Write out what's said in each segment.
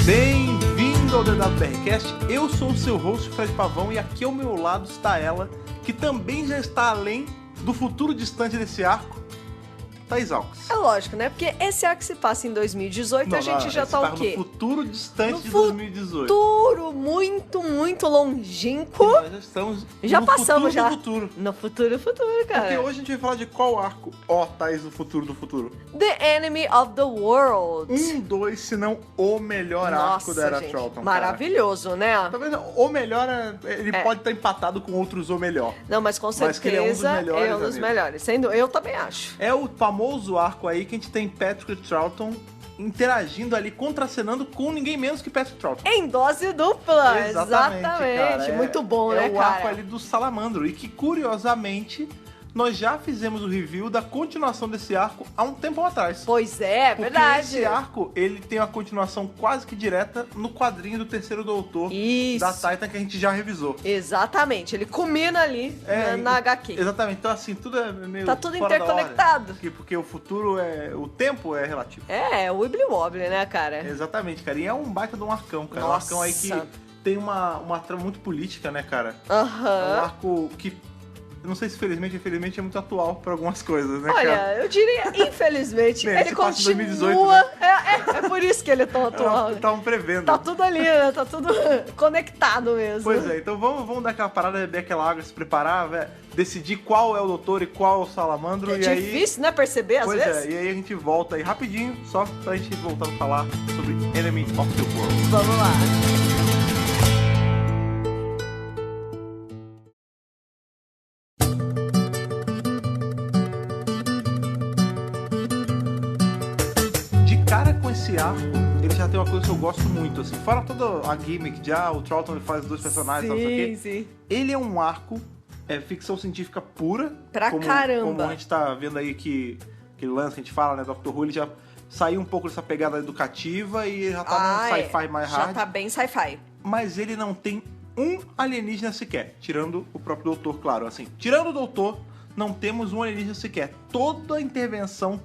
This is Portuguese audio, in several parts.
Bem-vindo ao DWBRcast, eu sou o seu host Fred Pavão e aqui ao meu lado está ela, que também já está além do futuro distante desse arco, Thaís Alves. É lógico, né? Porque esse arco se passa em 2018 e a gente já tá o quê? No futuro distante de 2018. Futuro muito, muito longínquo. Nós já estamos já no passamos futuro já. do futuro. No futuro, cara. Porque hoje a gente vai falar de qual arco, Thaís, do futuro do futuro? The Enemy of the World. 2, se não o melhor arco da Era gente, Charlton. maravilhoso, né? Tá vendo? O melhor, ele pode estar empatado com outros o melhor. Não, mas com certeza que ele é um dos melhores, é um dos amigo. melhores. Sendo, eu também acho. É o famoso arco aí que a gente tem Patrick Troughton interagindo ali, contracenando com ninguém menos que Patrick Troughton. Em dose dupla, exatamente. Cara, muito bom, né, cara? É o arco ali do Salamandro e que, curiosamente, nós já fizemos o review da continuação desse arco há um tempo atrás. Pois é, Porque verdade. esse arco, ele tem uma continuação quase que direta no quadrinho do Terceiro Doutor da Titan que a gente já revisou. Exatamente, ele culmina ali na HQ. Exatamente, então assim, tudo é meio tá tudo fora interconectado. Porque o futuro o tempo é relativo. É o Wibbly-Wobbly, né, cara? Exatamente, cara, e é um baita de um arcão, cara. Nossa. Um arcão aí que tem uma trama muito política, né, cara? Aham. É um arco que, eu não sei se felizmente ou infelizmente é muito atual pra algumas coisas, né, Olha, cara? eu diria, infelizmente, Bem, ele se passa em continua... 2018, né? É por isso que ele é tão atual, né? Estavam prevendo. Tá tudo ali, né? Tá tudo conectado mesmo. Pois é, então vamos dar aquela parada, beber aquela água, se preparar, decidir qual é o doutor e qual é o salamandro. É e aí... difícil, né, perceber às vezes? Pois é, e aí a gente volta aí rapidinho, só pra gente voltar a falar sobre Enemy of the World. Vamos lá. Cara, com esse arco, ele já tem uma coisa que eu gosto muito, assim. Fora toda a gimmick de, o Troughton faz dois personagens, não sei o quê. Sim. Ele é um arco, ficção científica pura. Caramba. Como a gente tá vendo aí que aquele lance que a gente fala, né, Doctor Who, ele já saiu um pouco dessa pegada educativa e já tá no sci-fi mais hard. Já tá bem sci-fi. Mas ele não tem um alienígena sequer, tirando o próprio doutor, claro, assim. Tirando o doutor, não temos um alienígena sequer. Toda a intervenção,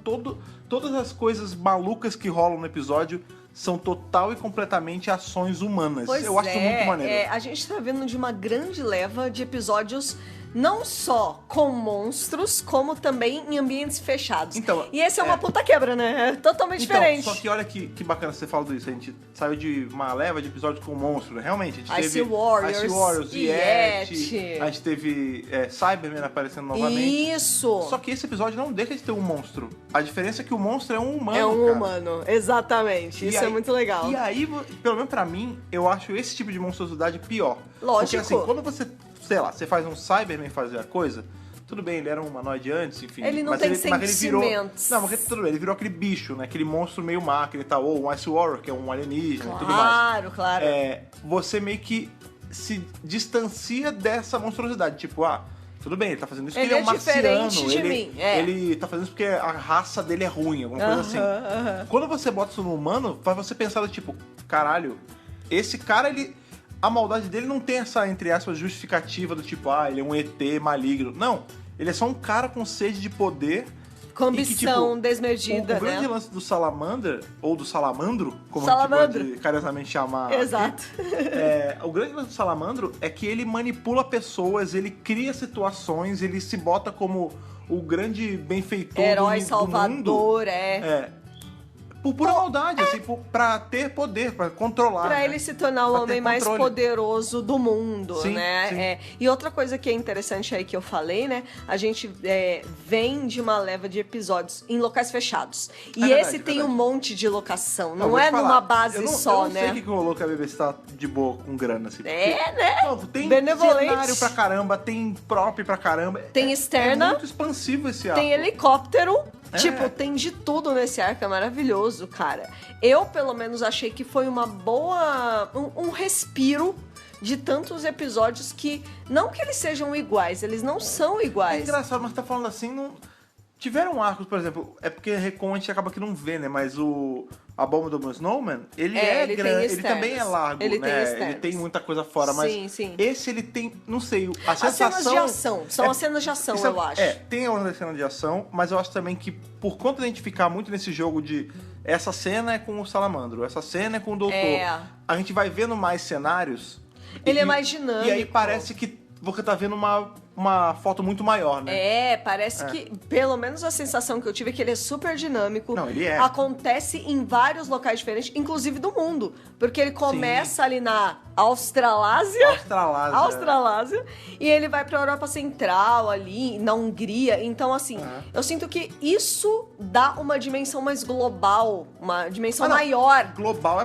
todas as coisas malucas que rolam no episódio são total e completamente ações humanas. Eu acho muito maneiro. A gente tá vendo de uma grande leva de episódios não só com monstros, como também em ambientes fechados. Então, e esse é uma puta quebra, né? É totalmente diferente. Só que olha que bacana você falar disso. A gente saiu de uma leva de episódios com monstros, né? Realmente. A gente teve Ice Warriors, Yeti, a gente teve Cyberman aparecendo novamente. Isso! Só que esse episódio não deixa de ter um monstro. A diferença é que o monstro é um humano, É um cara. humano, exatamente. Isso é muito legal. E aí, pelo menos pra mim, eu acho esse tipo de monstruosidade pior. Lógico. Porque assim, quando você, sei lá, você faz um Cyberman fazer a coisa, tudo bem, ele era um humanoide antes, enfim. Ele não mas tem mas ele virou, sentimentos. Não, mas tudo bem, ele virou aquele bicho, né? Aquele monstro meio máquina e tal. Ou um Ice Warrior, que é um alienígena e tudo mais. Claro. Você meio que se distancia dessa monstruosidade. Tipo, tudo bem, ele tá fazendo isso porque ele é um marciano. Diferente de mim. Ele tá fazendo isso porque a raça dele é ruim, alguma coisa assim. Quando você bota isso no humano, faz você pensar do tipo, caralho, esse cara, a maldade dele não tem essa, entre aspas, justificativa do tipo, ele é um ET maligno. Não, ele é só um cara com sede de poder. Com ambição desmedida, o grande né? lance do Salamander, ou do Salamandro, como Salamandro. a gente pode carinhosamente chamar. Exato. O grande lance do Salamandro é que ele manipula pessoas, ele cria situações, ele se bota como o grande benfeitor Herói do salvador, mundo. Por pura maldade, assim, pra ter poder, pra controlar. Pra ele se tornar o homem mais poderoso do mundo, sim, né? Sim. E outra coisa que é interessante aí que eu falei, né? A gente vem de uma leva de episódios em locais fechados. E esse tem um monte de locação, não é numa base só, eu não né? sei o que rolou que a BBC tá de boa com grana, assim. Né? Tem Benevolente. cenário pra caramba, tem prop pra caramba. Tem externa. É muito expansivo esse arco. Tem helicóptero. Tipo, tem de tudo nesse arco, é maravilhoso, cara. Eu, pelo menos, achei que foi uma boa... um respiro de tantos episódios que... Não que eles sejam iguais, eles não são iguais. É engraçado, mas tá falando assim, não... Tiveram arcos, por exemplo, é porque Recon a gente acaba que não vê, né? Mas o Abominable Snowman, ele é grande, ele também é largo, ele né? Ele tem muita coisa fora, mas sim. esse ele tem, não sei, a sensação... As cenas de ação, são as cenas de ação, eu acho. Tem a cena de ação, mas eu acho também que por conta de a gente ficar muito nesse jogo de essa cena é com o Salamandro, essa cena é com o Doutor, a gente vai vendo mais cenários... Ele é mais dinâmico. E aí parece que você tá vendo uma foto muito maior, né? Parece que, pelo menos a sensação que eu tive é que ele é super dinâmico. Não, ele é. Acontece em vários locais diferentes, inclusive do mundo. Porque ele começa ali na Australásia. E ele vai pra Europa Central ali, na Hungria. Então, assim, eu sinto que isso dá uma dimensão mais global, uma dimensão maior. Global é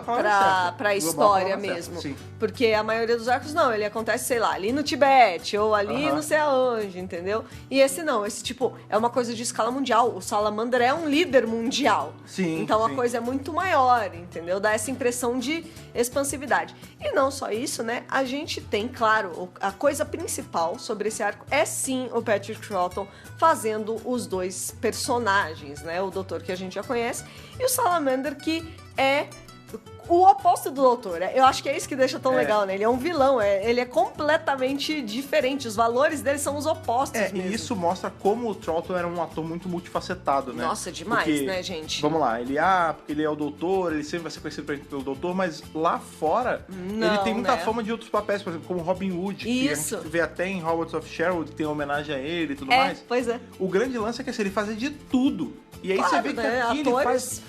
pra história mesmo. Porque a maioria dos arcos, não, ele acontece, sei lá, ali no Tibete, ou ali não sei aonde, entendeu? E esse não, esse tipo, é uma coisa de escala mundial. O Salamander é um líder mundial. Então a coisa é muito maior, entendeu? Dá essa impressão de expansividade. E não só isso, né? A gente tem, claro, a coisa principal sobre esse arco é sim o Patrick Troughton fazendo os dois personagens, né? O Doutor que a gente já conhece e o Salamander que é o oposto do Doutor. Eu acho que é isso que deixa tão legal, né? Ele é um vilão, ele é completamente diferente. Os valores dele são os opostos mesmo. E isso mostra como o Troughton era um ator muito multifacetado, né? Nossa, demais, né, gente? Vamos lá, porque ele é o Doutor, ele sempre vai ser conhecido pelo Doutor, mas lá fora, ele tem muita fama de outros papéis, por exemplo, como Robin Hood, que a gente vê até em Roberts of Sherwood, que tem homenagem a ele e tudo mais. Pois é. O grande lance é que assim, ele faz de tudo. E aí você vê que aqui ele faz...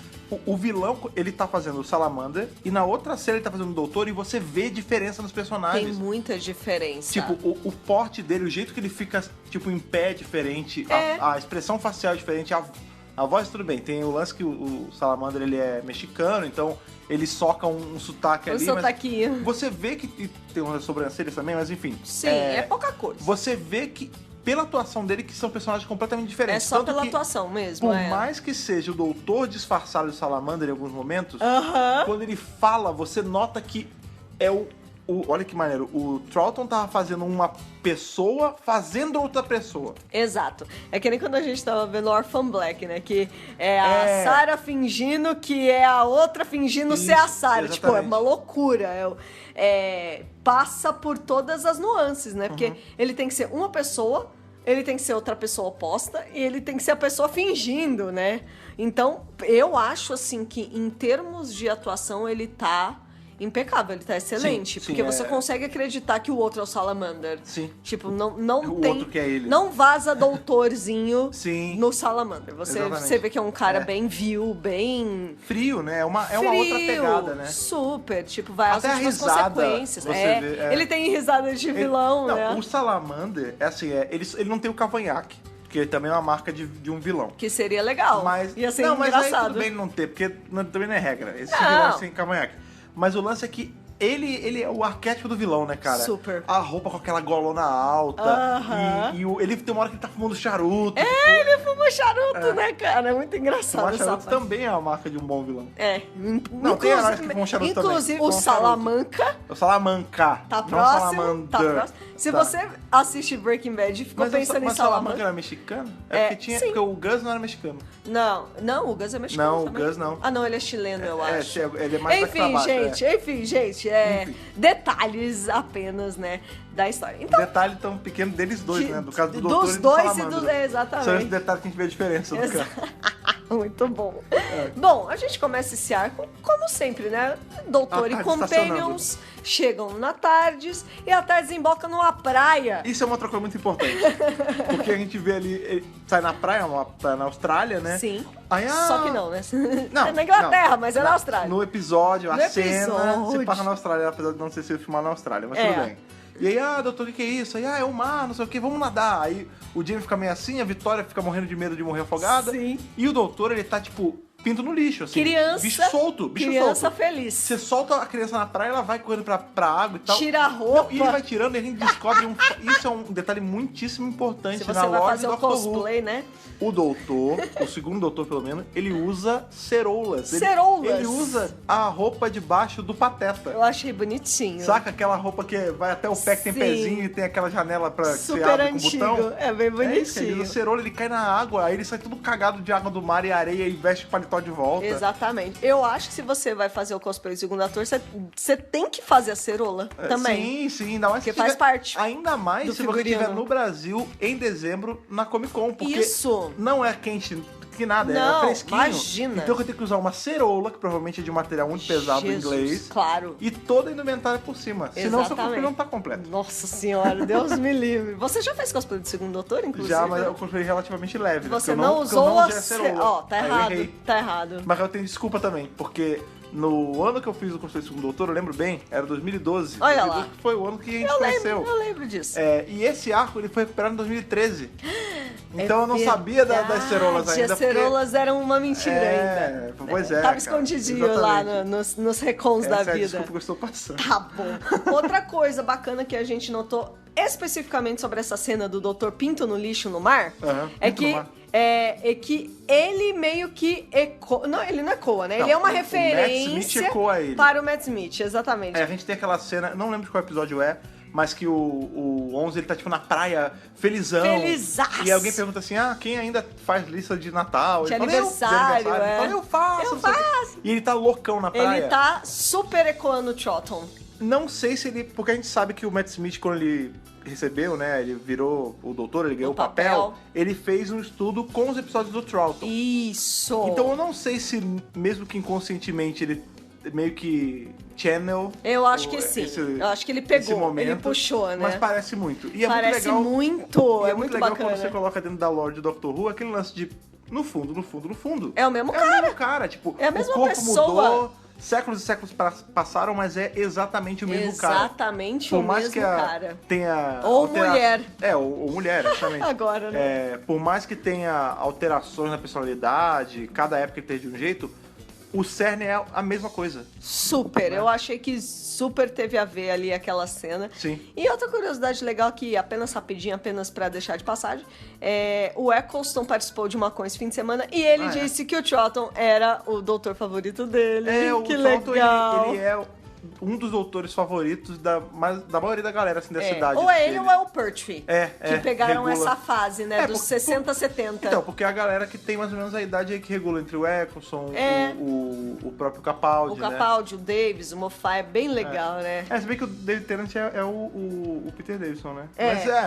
O vilão, ele tá fazendo o Salamander, e na outra cena ele tá fazendo o Doutor, e você vê diferença nos personagens. Tem muita diferença. Tipo, o porte dele, o jeito que ele fica, tipo, em pé é diferente, a expressão facial é diferente, a voz, tudo bem. Tem o lance que o Salamander, ele é mexicano, então ele soca um sotaque ali. Um sotaquinho. Mas você vê que tem umas sobrancelhas também, mas enfim. Sim, é pouca coisa. Você vê que pela atuação dele, que são personagens completamente diferentes. É só pela atuação mesmo, Por mais que seja o Doutor disfarçado de Salamander em alguns momentos, quando ele fala, você nota que é olha que maneiro, o Troughton tava fazendo uma pessoa fazendo outra pessoa. Exato. É que nem quando a gente tava vendo Orphan Black, né? Que é a Sarah fingindo que é a outra fingindo ser a Sarah. Tipo, é uma loucura. Passa por todas as nuances, né? Porque ele tem que ser uma pessoa, ele tem que ser outra pessoa oposta e ele tem que ser a pessoa fingindo, né? Então, eu acho, assim, que em termos de atuação ele tá impecável, ele tá excelente. Porque você consegue acreditar que o outro é o Salamander. Sim. Tipo, não o tem... outro que é ele. Não vaza doutorzinho no Salamander. Você vê que é um cara bem bem... frio, né? É uma outra pegada, né? Super. Tipo, vai até às últimas consequências. Ele tem risada de vilão, né? O Salamander, ele não tem o cavanhaque. Que também é uma marca de um vilão. Que seria legal. Mas, ia ser engraçado. Mas aí tudo bem não ter, porque também não é regra. Esse vilão sem cavanhaque. Mas o lance é que ele é o arquétipo do vilão, né, cara? Super. A roupa com aquela golona alta. E ele tem uma hora que ele tá fumando charuto. Ele fuma charuto, né, cara? É muito engraçado. O charuto também é a marca de um bom vilão. Não, tem heróis que fumam charuto também. Inclusive, o Salamanca. O Salamanca. Tá próximo. Se você assiste Breaking Bad e ficou pensando em Salamanca. Mas Salamanca era mexicano? Porque o Gus não era mexicano. Não, o Gus é mexicano. Não, também. O Gus não. Ah, não, ele é chileno, eu acho. Ele é mais daqui pra baixo. Enfim, gente, detalhes apenas, né, da história. Então, detalhe tão pequeno deles dois, né? Do caso do Doutor dos e do dois Salamander. Exatamente. São esses detalhes que a gente vê a diferença do cara. Muito bom. Bom, a gente começa esse arco, como sempre, né? Doutor e Companions chegam na Tardes e a Tardes desemboca numa praia. Isso é uma outra coisa muito importante. Porque a gente vê ali, ele sai na praia, na Austrália, né? Sim. Aí, só que não, né? É na Inglaterra, mas é na Austrália. No episódio, a cena se passa na Austrália, apesar de não ser filmado na Austrália, mas tudo bem. E aí, doutor, o que é isso? Aí, é o mar, não sei o que, vamos nadar. Aí o Jamie fica meio assim, a Vitória fica morrendo de medo de morrer afogada. Sim. E o doutor, ele tá, tipo, pinto no lixo, assim. Bicho solto. Criança feliz. Você solta a criança na praia, ela vai correndo pra água e tal. Tira a roupa. Não, e ele vai tirando e a gente descobre isso é um detalhe muitíssimo importante se você na vai lore fazer do o Doctor cosplay, Who. né? O doutor, o segundo doutor pelo menos, ele usa ceroulas. Ceroulas? Ele usa a roupa debaixo do Pateta. Eu achei bonitinho. Saca aquela roupa que vai até o pé que tem pezinho e tem aquela janela pra que você super abre antigo. com botão? É bem bonitinho. É isso, ele usa ceroula, ele cai na água, aí ele sai tudo cagado de água do mar e areia e veste o paletó de volta. Exatamente. Eu acho que se você vai fazer o cosplay do segundo ator, você tem que fazer a ceroula também. Sim, ainda mais porque faz parte. Ainda mais se você estiver no Brasil em dezembro na Comic Con, porque isso não é quente que nada, não, é fresquinho. Imagina. Então eu tenho que usar uma ceroula, que provavelmente é de material muito pesado em inglês. Claro. E toda a indumentária por cima. Exatamente. Senão seu cosplay não tá completo. Nossa senhora, Deus me livre. Você já fez cosplay do segundo doutor, inclusive? Já, mas eu cosplay relativamente leve. Você não usou a ceroula. Ó, tá errado. Tá errado. Mas eu tenho desculpa também, porque no ano que eu fiz o cosplay do segundo doutor, eu lembro bem, era 2012. Olha lá. Foi o ano que a gente conheceu. Eu lembro disso. E esse arco ele foi recuperado em 2013. Então eu não sabia das ceroulas ainda. As ceroulas eram uma mentira ainda. Pois é. Tava escondidinho lá nos recons da vida. É a desculpa que eu estou passando. Tá bom. Outra coisa bacana que a gente notou especificamente sobre essa cena do Dr. Pinto no lixo no mar é que ele meio que ecoa. Não, ele não ecoa, né? Ele é uma referência Matt Smith ecoa ele. para o Matt Smith, exatamente. A gente tem aquela cena, não lembro de qual episódio mas que o 11 ele tá tipo na praia, felizão. Felizaço. E alguém pergunta assim: quem ainda faz lista de Natal? De aniversário, Ele fala, eu faço. E ele tá loucão na praia. Ele tá super ecoando o Troughton. Não sei se ele... Porque a gente sabe que o Matt Smith, quando ele recebeu, né? Ele virou o doutor, ele ganhou o papel. Ele fez um estudo com os episódios do Troughton. Isso! Então eu não sei se, mesmo que inconscientemente, ele meio que channel... Eu acho que sim. Eu acho que ele pegou, momento, ele puxou, né? Mas parece muito. E parece muito legal. É muito legal bacana. Quando você coloca dentro da lore de Doctor Who aquele lance de... No fundo. É o mesmo cara. É o mesmo cara. Tipo, é a mesma o corpo pessoa. Mudou, séculos e séculos passaram, mas é exatamente o mesmo cara. Exatamente o mesmo cara. Tenha ou mulher. Ou mulher, exatamente. Agora, né? Por mais que tenha alterações na personalidade, cada época ele tem de um jeito, o cerne é a mesma coisa. Super. Eu achei que super teve a ver ali aquela cena. Sim. E outra curiosidade legal que, apenas rapidinho, apenas pra deixar de passagem, o Eccleston participou de uma Coin esse fim de semana e ele disse que o Troughton era o doutor favorito dele. Que legal. Ele é um dos doutores favoritos da maioria da galera assim, da cidade. Ou é ele ou é o Pertwee. Que pegaram regula essa fase, né? Dos 60, 70. Então, porque é a galera que tem mais ou menos a idade aí que regula entre o Eccleston, o próprio Capaldi, o Capaldi, o Davis, o Moffat, é bem legal, né? Se bem que o David Tennant é o Peter Davison, né?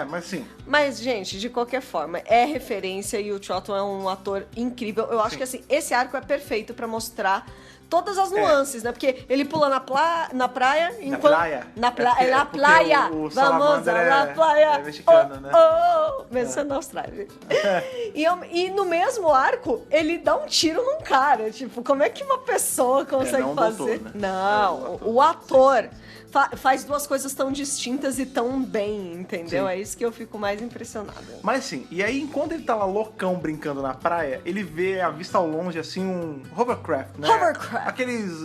Mas sim. Mas, gente, de qualquer forma, é referência e o Troughton é um ator incrível. Eu acho que, assim, esse arco é perfeito pra mostrar todas as nuances, né? Porque ele pula na praia, enquanto... Na praia. O Vamos na praia. É mexicano, né? Mesmo na Austrália. E no mesmo arco, ele dá um tiro num cara. Tipo, como é que uma pessoa consegue fazer? Doutor, né? Não, o ator faz duas coisas tão distintas e tão bem, entendeu? Sim. É isso que eu fico mais impressionada. Mas sim, e aí enquanto ele tá lá loucão brincando na praia, ele vê à vista ao longe, assim, um hovercraft, né? Hovercraft. Aqueles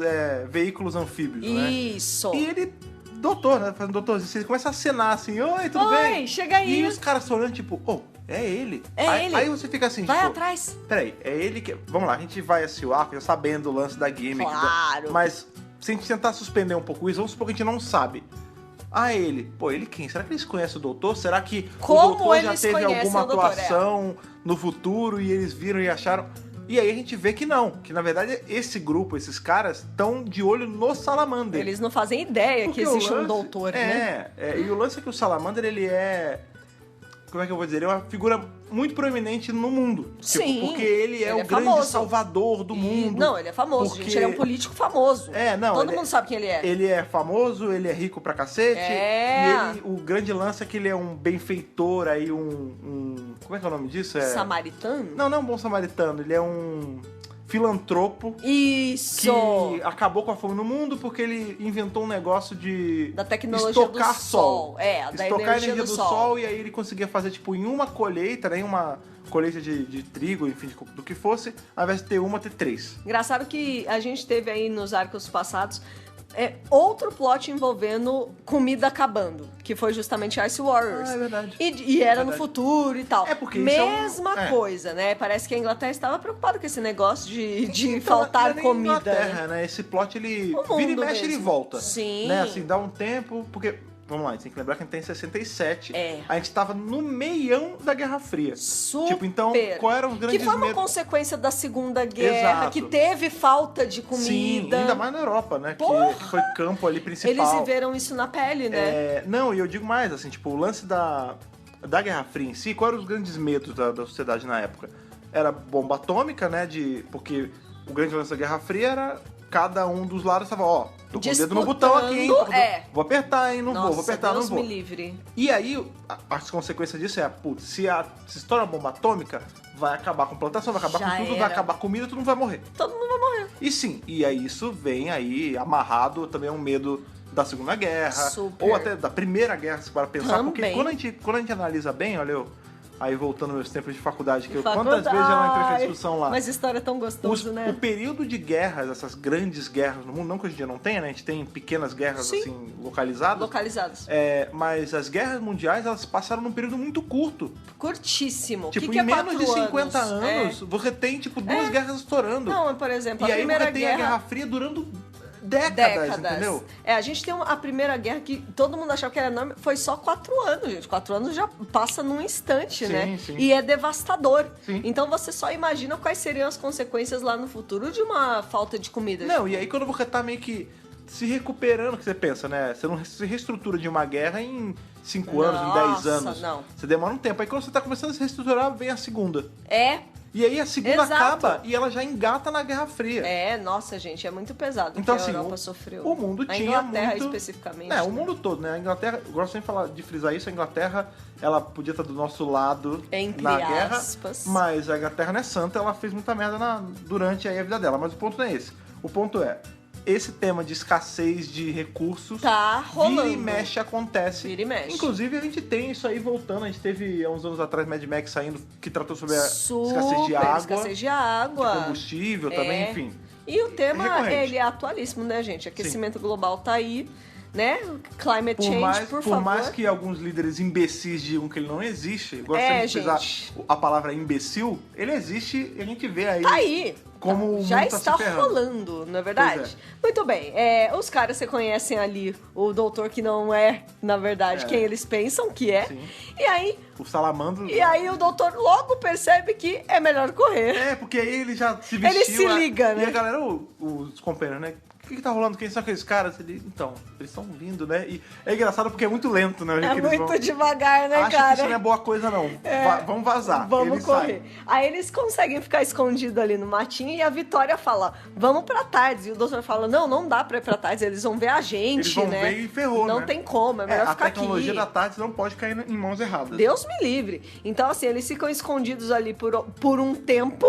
veículos anfíbios, né? Isso. E ele, doutor, né? Fazendo doutorzinho, ele começa a acenar assim, oi, tudo bem? Oi, chega aí. E os caras olhando, tipo, é ele. Ele. Aí você fica assim, vai tipo... atrás. Peraí, é ele que... Vamos lá, a gente vai assistir o arco já sabendo o lance da gimmick. Claro. Mas se a gente tentar suspender um pouco isso, vamos supor que a gente não sabe. Ele. Ele quem? Será que eles conhecem o doutor? Será que o doutor já teve alguma atuação no futuro e eles viram e acharam... E aí a gente vê que não, que na verdade esse grupo, esses caras, estão de olho no Salamander. Eles não fazem ideia que existe um doutor, né? E o lance é que o Salamander, ele é... Como é que eu vou dizer? Ele é uma figura muito proeminente no mundo. Sim. Porque ele é o grande salvador do mundo. Não, ele é famoso, gente. Ele é um político famoso. Todo mundo sabe quem ele é. Ele é famoso, ele é rico pra cacete. E o grande lance é que ele é um benfeitor aí, como é que é o nome disso? Samaritano? Não é um bom samaritano. Ele é um... filantropo. Isso! Que acabou com a fome no mundo porque ele inventou um negócio da tecnologia estocar do sol. Estocar a energia do sol e aí ele conseguia fazer, tipo, em uma colheita, né, em colheita de trigo, enfim, do que fosse, ao invés de ter uma, ter 3. Engraçado que a gente teve aí nos arcos passados outro plot envolvendo comida acabando, que foi justamente Ice Warriors. É verdade. E era no futuro e tal. Porque mesma coisa, né? Parece que a Inglaterra estava preocupada com esse negócio de faltar comida. Inglaterra, né? Esse plot, ele vira e mexe, ele volta. Sim. Né? Assim, dá um tempo, porque... Vamos lá, a gente tem que lembrar que a gente tá em 67. A gente tava no meião da Guerra Fria. Super. Tipo, então, qual eram os grandes Que foi uma consequência da Segunda Guerra, que teve falta de comida. Sim, ainda mais na Europa, né? Que foi campo ali principal. Eles viveram isso na pele, né? Não, e eu digo mais, assim, tipo, o lance da Guerra Fria em si, quais eram os grandes medos da sociedade na época? Era bomba atômica, né? Porque o grande lance da Guerra Fria era cada um dos lados estava, tô com o dedo no botão aqui, hein? Vou apertar, hein? Vou apertar, Deus não vou. Me livre. E aí, as consequências disso putz, se estoura a bomba atômica, vai acabar com plantação, vai acabar com tudo, vai acabar com comida, todo mundo vai morrer. Todo mundo vai morrer. E sim, e aí isso vem aí amarrado também a um medo da Segunda Guerra, ou até da Primeira Guerra, se para pensar, também. Porque quando a gente analisa bem, olha aí voltando meus tempos de faculdade, que quantas vezes eu não entrei nessa discussão lá. Mas história é tão gostoso, né? O período de guerras, essas grandes guerras no mundo, não que hoje em dia não tenha, né? A gente tem pequenas guerras, assim, localizadas. Mas as guerras mundiais, elas passaram num período muito curto. Curtíssimo. Tipo, em menos de 50 anos, você tem, tipo, 2 guerras estourando. Não, por exemplo, a Primeira Guerra... E aí você tem a Guerra Fria durando... Décadas, entendeu? A gente tem a Primeira Guerra que todo mundo achava que era enorme, foi só 4 anos, gente. 4 anos já passa num instante, né? Sim. E é devastador. Sim. Então você só imagina quais seriam as consequências lá no futuro de uma falta de comida. Não, e aí quando você tá meio que se recuperando, que você pensa, né? Você não se reestrutura de uma guerra em 5 anos, em 10 anos. Não. Você demora um tempo. Aí quando você tá começando a se reestruturar, vem a segunda. E aí a segunda acaba e ela já engata na Guerra Fria. Nossa, gente, é muito pesado então, que a assim, Europa sofreu. O mundo a tinha Inglaterra muito... especificamente. O mundo todo, né? A Inglaterra, eu gosto sempre de frisar isso, a Inglaterra, ela podia estar do nosso lado na guerra, mas a Inglaterra não é santa, ela fez muita merda durante aí a vida dela. Mas o ponto não é esse. O ponto é, esse tema de escassez de recursos tá rolando. Vira e mexe acontece. Vira e mexe. Inclusive, a gente tem isso aí voltando. A gente teve há uns anos atrás Mad Max saindo, que tratou sobre a escassez de água. Escassez de água. De combustível também, enfim. E o tema, ele é atualíssimo, né, gente? Aquecimento global tá aí, né? Climate change, por favor. Por mais que alguns líderes imbecis digam que ele não existe, gosto sempre de usar a palavra imbecil, ele existe e a gente vê aí. Tá aí. Como o já mundo está se rolando, não é verdade? Muito bem. Os caras, você conhecem ali o doutor que não é, na verdade, quem eles pensam que é. Sim. E aí... O salamandro... E aí o doutor logo percebe que é melhor correr. Porque aí ele já se vestiu... Ele se liga, né? E a galera, os companheiros, né? O que tá rolando? Quem são aqueles caras? Então, eles estão vindo, né? E é engraçado porque é muito lento, né? É muito devagar, né, cara? Acho que isso não é boa coisa, não. Vamos vazar. Vamos correr. Aí eles conseguem ficar escondidos ali no matinho e a Vitória fala, vamos pra Tardes. E o doutor fala, não dá pra ir pra Tardes, eles vão ver a gente, eles vão ver e ferrou, não tem como, é melhor ficar aqui. A tecnologia da Tardes não pode cair em mãos erradas. Deus me livre. Então, assim, eles ficam escondidos ali por um tempo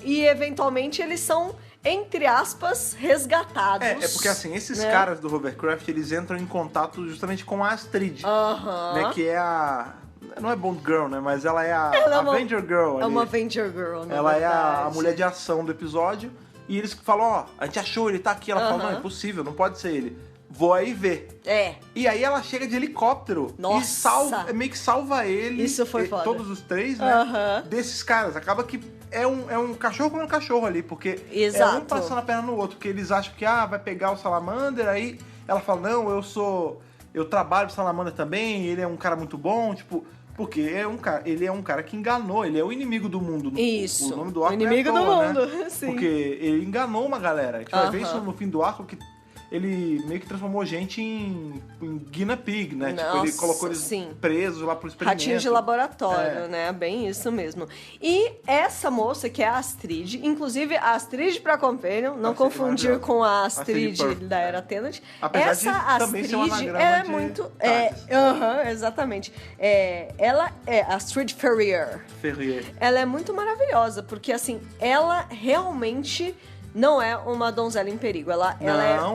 e, eventualmente, eles são... entre aspas, resgatados. É porque assim, esses caras do Hovercraft, eles entram em contato justamente com a Astrid, né, que é a... Não é Bond Girl, né, mas ela é a Avenger Girl. É uma Avenger Girl, né? Ela é a mulher de ação do episódio, e eles falam, a gente achou, ele tá aqui. Ela fala, não, é impossível, não pode ser ele. Vou aí ver. E aí ela chega de helicóptero e meio que salva ele. Isso foi foda. Todos os 3, né, desses caras. Acaba que é um cachorro comendo cachorro ali, porque é um passando a perna no outro, porque eles acham que vai pegar o Salamander, aí ela fala, não, eu trabalho pro Salamander também, ele é um cara muito bom, tipo, porque ele é um cara que enganou, ele é o inimigo do mundo. Isso, o nome do arco o inimigo do mundo, né? Sim. Porque ele enganou uma galera, a gente vai ver isso no fim do arco, que ele meio que transformou gente em guinea pig, né? Nossa, tipo, ele colocou eles presos lá pro experimento. Ratinhos de laboratório, né? Bem isso mesmo. E essa moça, que é a Astrid, inclusive a Astrid pra Companion, não confundir com a Astrid da Era Tenant. Essa Astrid é muito... exatamente. Ela é Astrid Ferrier. Ela é muito maravilhosa, porque assim, ela realmente... não é uma donzela em perigo. Ela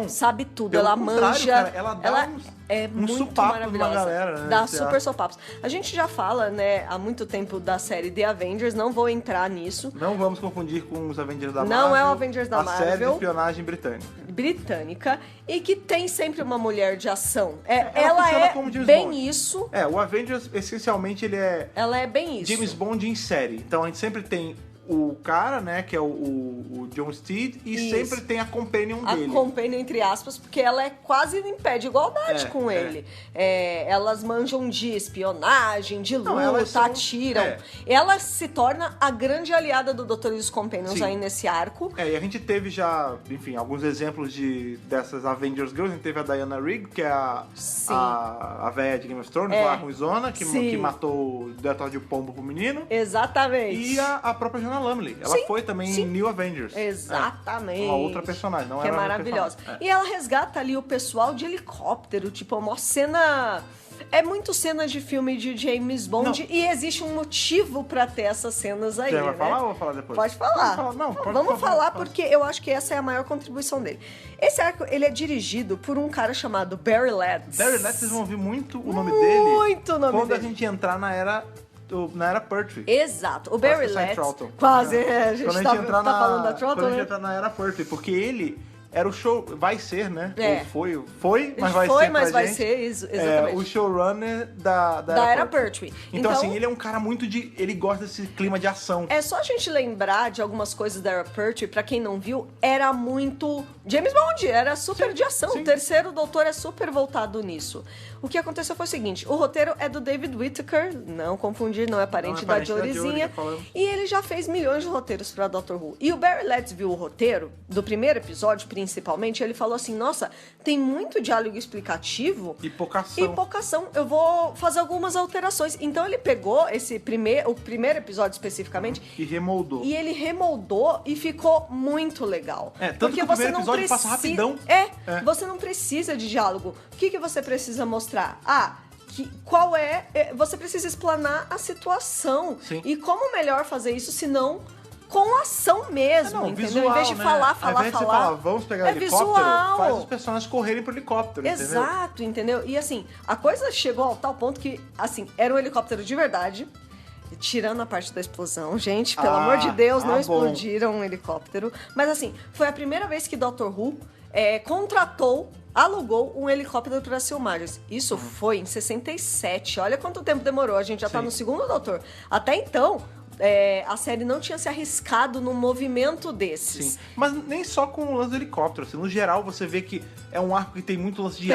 sabe tudo, ela manja. Cara, ela dá é muito maravilhosa. Galera, né? Dá super sopapos. A gente já fala, né, há muito tempo da série The Avengers, não vou entrar nisso. Não vamos confundir com os Avengers da Marvel. Não é o Avengers da Marvel. A série de espionagem britânica. E que tem sempre uma mulher de ação. Ela é bem Bond. Isso. O Avengers, essencialmente, ele é... Ela é bem isso. James Bond em série. Então, a gente sempre tem o cara, né, que é o John Steed, e sempre tem a companion dele. A companion, entre aspas, porque ela é quase em pé de igualdade com ele. Elas manjam de espionagem, de luta, atiram. Ela se torna a grande aliada do Dr. e os Companions aí nesse arco. E a gente teve já, enfim, alguns exemplos dessas Avengers Girls. A gente teve a Diana Rigg, que é a véia de Game of Thrones, lá ruizona, que matou o Diretor de Pombo pro menino. Exatamente. E a própria Jonah Lumley. Ela foi também em New Avengers. Exatamente. Uma outra personagem, não que era é maravilhosa. E ela resgata ali o pessoal de helicóptero, tipo, uma cena... É muito cena de filme de James Bond e existe um motivo pra ter essas cenas aí, Você vai falar ou vou falar depois? Pode falar. Vamos falar porque eu acho que essa é a maior contribuição dele. Esse arco, ele é dirigido por um cara chamado Barry Letts. Barry Letts, vocês vão ouvir muito o nome dele. Muito o nome quando dele. A gente entrar na era Pertwee. Exato. O Barry Letts... Quase, a gente tá falando da Troughton, quando a gente entrar na era Pertwee, porque ele... Era o show... Vai ser, né? Ou foi, mas vai ser Foi, mas vai ser, exatamente. O showrunner da era Pertwee. Então, assim, ele é um cara muito de... Ele gosta desse clima de ação. É só a gente lembrar de algumas coisas da era Pertwee, pra quem não viu, era muito... James Bond, era super de ação. O Terceiro Doutor é super voltado nisso. O que aconteceu foi o seguinte, o roteiro é do David Whittaker, não confundir, não é parente da Joryzinha, e ele já fez milhões de roteiros pra Doctor Who. E o Barry Letts viu o roteiro, do primeiro episódio, principalmente, ele falou assim, nossa, tem muito diálogo explicativo e pouca ação. Eu vou fazer algumas alterações. Então ele pegou o primeiro episódio especificamente e remoldou. E ele remoldou e ficou muito legal. Tanto porque que o primeiro episódio passa rapidão. Você não precisa de diálogo. O que você precisa mostrar? Você precisa explanar a situação. Sim. E como melhor fazer isso se não com ação mesmo, entendeu? Visual, em vez de falar. Você falar, vamos pegar o helicóptero, visual. Faz os personagens correrem pro helicóptero, Exato, entendeu? E assim, a coisa chegou ao tal ponto que, assim, era um helicóptero de verdade, tirando a parte da explosão. Gente, pelo amor de Deus, não explodiram um helicóptero. Mas assim, foi a primeira vez que Doctor Who alugou um helicóptero para as filmagens. Isso foi em 67. Olha quanto tempo demorou. A gente já tá no segundo Doutor. Até então, a série não tinha se arriscado num movimento desses. Sim. Mas nem só com o lance do helicóptero. Assim, no geral, você vê que é um arco que tem muito lance de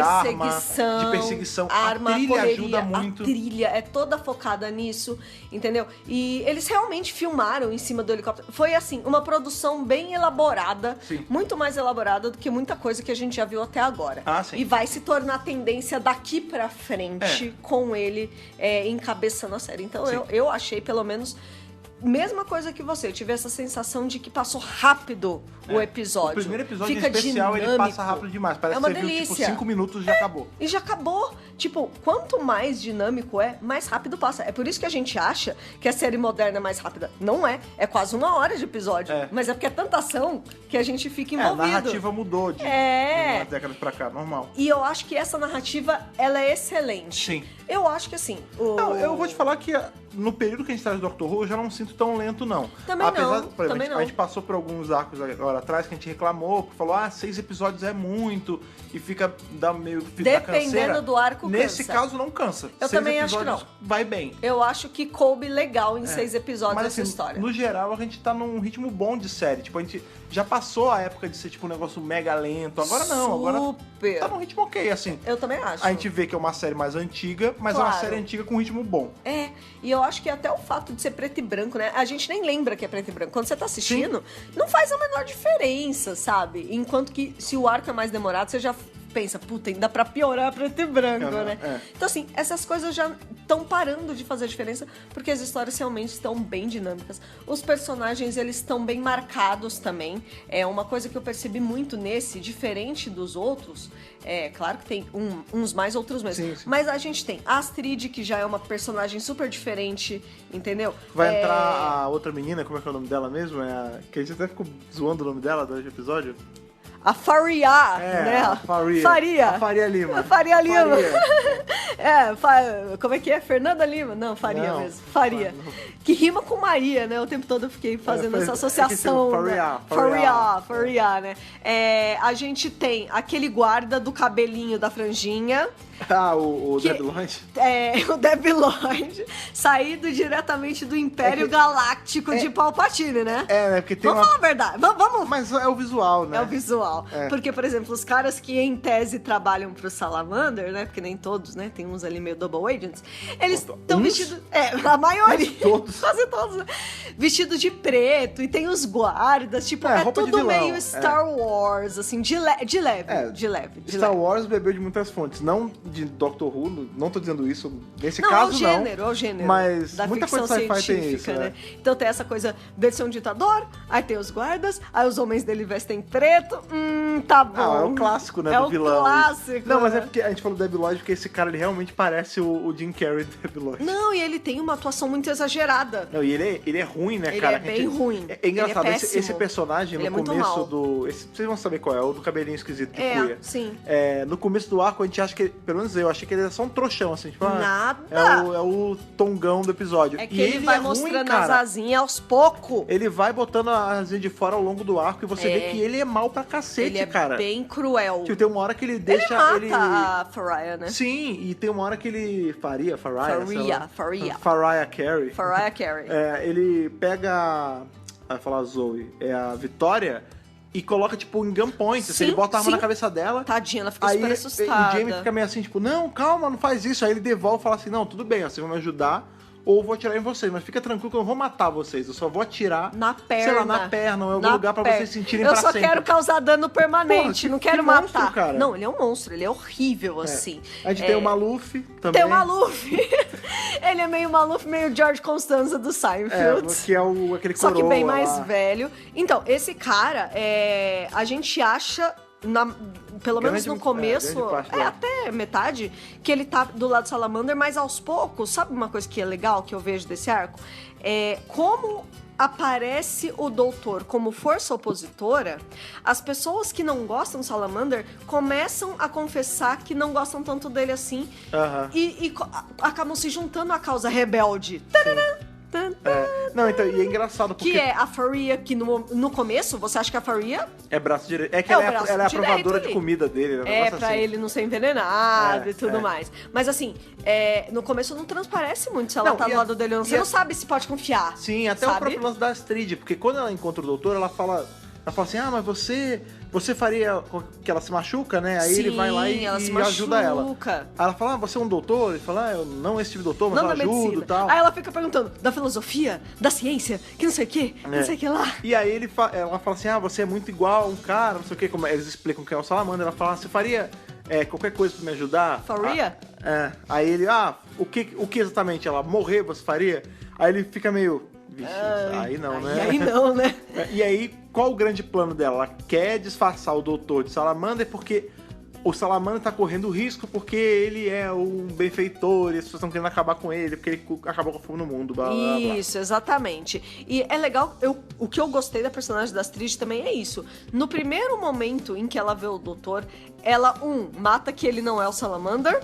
perseguição. Arma, a trilha correria, ajuda muito. A trilha é toda focada nisso, entendeu? E eles realmente filmaram em cima do helicóptero. Foi, assim, uma produção bem elaborada. Sim. Muito mais elaborada do que muita coisa que a gente já viu até agora. Sim. E vai se tornar tendência daqui pra frente com ele encabeçando a série. Então, eu achei, pelo menos... Mesma coisa que você, eu tive essa sensação de que passou rápido o episódio. O primeiro episódio Fica especial, dinâmico. ele passa rápido demais. Parece uma que você delícia. viu, 5 minutos e já acabou. E já acabou. Tipo, quanto mais dinâmico mais rápido passa. É por isso que a gente acha que a série moderna é mais rápida. Não é. É quase 1 hora de episódio. Mas é porque é tanta ação que a gente fica envolvido. A narrativa mudou de umas décadas pra cá, normal. E eu acho que essa narrativa, ela é excelente. Sim. Eu acho que assim... Eu vou te falar que no período que a gente tá de Doctor Who, eu já não sinto tão lento, não. Também não. Por exemplo, a gente passou por alguns arcos agora atrás que a gente reclamou, falou, 6 episódios é muito, e dá meio Dependendo canseira. Do arco, Nesse cansa. caso, não cansa. Eu 6 também acho que não. Vai bem. Eu acho que coube legal em 6 episódios mas, essa assim, história. No geral, a gente tá num ritmo bom de série. Tipo, a gente já passou a época de ser, tipo, um negócio mega lento. Agora não, agora tá num ritmo ok, assim. Eu também acho. A gente vê que é uma série mais antiga, mas é uma série antiga com um ritmo bom. E eu acho que até o fato de ser preto e branco, né? A gente nem lembra que é preto e branco. Quando você tá assistindo, não faz a menor diferença, sabe? Enquanto que se o arco é mais demorado, você já pensa, puta, ainda pra piorar preto e branco, né? Então, assim, essas coisas já estão parando de fazer diferença, porque as histórias realmente estão bem dinâmicas. Os personagens, eles estão bem marcados também. É uma coisa que eu percebi muito nesse, diferente dos outros. É claro que tem uns mais, outros menos. Sim. Mas a gente tem a Astrid, que já é uma personagem super diferente, entendeu? Vai entrar a outra menina, como é que é o nome dela mesmo? Que a gente até ficou zoando o nome dela durante o episódio. A Faria, né? A Faria. Faria. A Faria Lima. A Faria Lima. Como é que é? Fernanda Lima? Não, Faria não, mesmo. Faria. Não. Que rima com Maria, né? O tempo todo eu fiquei fazendo essa associação. Faria, né? A gente tem aquele guarda do cabelinho da franjinha. O Debi Lloyd? O Debi Lloyd, saído diretamente do Império Galáctico de Palpatine, né? Né? Porque tem vamos falar a verdade. Vamos. Mas é o visual, né? É o visual. Porque, por exemplo, os caras que em tese trabalham pro Salamander, né? Porque nem todos, né? Tem uns ali meio double agents. Eles estão vestidos... a maioria. Quase todos, né? Vestidos de preto. E tem os guardas. Tipo, tudo meio Star Wars, assim, de leve. Star Wars bebeu de muitas fontes. Não de Doctor Who, não tô dizendo isso. Nesse caso, é o gênero. Mas da muita ficção coisa sci-fi tem isso, né? Então tem essa coisa, versão ditador, aí tem os guardas, aí os homens dele vestem preto, tá bom. É o clássico, né, do vilão. É o clássico. Não, mas é porque a gente falou do Debi Lloyd, porque esse cara, ele realmente parece o Jim Carrey do Debi Lloyd. Não, e ele tem uma atuação muito exagerada. Não, e ele é ruim, né, ele cara? Ele é bem ruim. É engraçado, ele é esse personagem, ele no começo do... vocês vão saber qual é, o do cabelinho esquisito que cuia. Sim. No começo do arco, a gente acha que, pelo menos eu achei que ele era só um trouxão, assim, tipo... Nada! É o tongão do episódio. É que ele vai mostrando as asinhas aos poucos. Ele vai botando a asinha de fora ao longo do arco e você vê que ele é mal pra cacete, cara. Ele é bem cruel. Tipo, tem uma hora que ele deixa... Ele mata a Faria, né? Sim, e tem uma hora que ele... Faria Carey. Faria Carey. Ele pega... Vai falar a Zoe. É a Vitória... E coloca, tipo, em gunpoint. Assim, ele bota a arma na cabeça dela. Tadinha, ela fica super assustada. E o Jamie fica meio assim, tipo, não, calma, não faz isso. Aí ele devolve e fala assim, não, tudo bem, vocês vão me ajudar. Ou vou atirar em vocês, mas fica tranquilo que eu não vou matar vocês. Eu só vou atirar, na perna. Sei lá, na perna, ou em algum lugar pra vocês sentirem pra sempre. Eu só quero causar dano permanente, não quero matar. Monstro, cara. Não, ele é um monstro, ele é horrível, assim. A gente tem o Maluf também. Tem o Maluf. Ele é meio Maluf, meio George Costanza do Seinfeld. Que é aquele coroa. Só que bem mais velho. Então, esse cara, a gente acha... pelo menos no começo, até metade, que ele tá do lado do Salamander, mas aos poucos, sabe uma coisa que é legal, que eu vejo desse arco? Como aparece o doutor como força opositora, as pessoas que não gostam do Salamander começam a confessar que não gostam tanto dele assim, e acabam se juntando à causa rebelde. Não, então, e é engraçado porque... Que é a Faria, que no começo, você acha que a Faria... É braço direito. É que ela é a provadora de comida dele. Pra assim. Ele não ser envenenado e tudo mais. Mas assim, no começo não transparece muito se ela tá do lado dele ou não. Você não sabe se pode confiar. Sim, até o próprio lance da Astrid, porque quando ela encontra o doutor, ela fala assim, mas você faria que ela se machuca, né? Aí ele vai lá e ajuda ela. Aí ela fala, você é um doutor? Ele fala, eu não esse tipo de doutor, mas eu ajudo e tal. Aí ela fica perguntando, da filosofia, da ciência, que não sei o que, não sei o que lá. E aí ela fala assim, você é muito igual a um cara, não sei o que, como eles explicam que é o Salamander. Ela fala, você faria qualquer coisa pra me ajudar? Faria? Aí ele, o que exatamente? Ela, morrer você faria? Aí ele fica meio... Vixe, aí não, né? Aí não, né? E aí, qual o grande plano dela? Ela quer disfarçar o doutor de Salamander porque o Salamander tá correndo risco porque ele é um benfeitor e as pessoas estão querendo acabar com ele porque ele acabou com a fome no mundo. Blá, blá, blá. Isso, exatamente. E é legal, o que eu gostei da personagem da Astrid também é isso. No primeiro momento em que ela vê o doutor, ela, mata que ele não é o Salamander,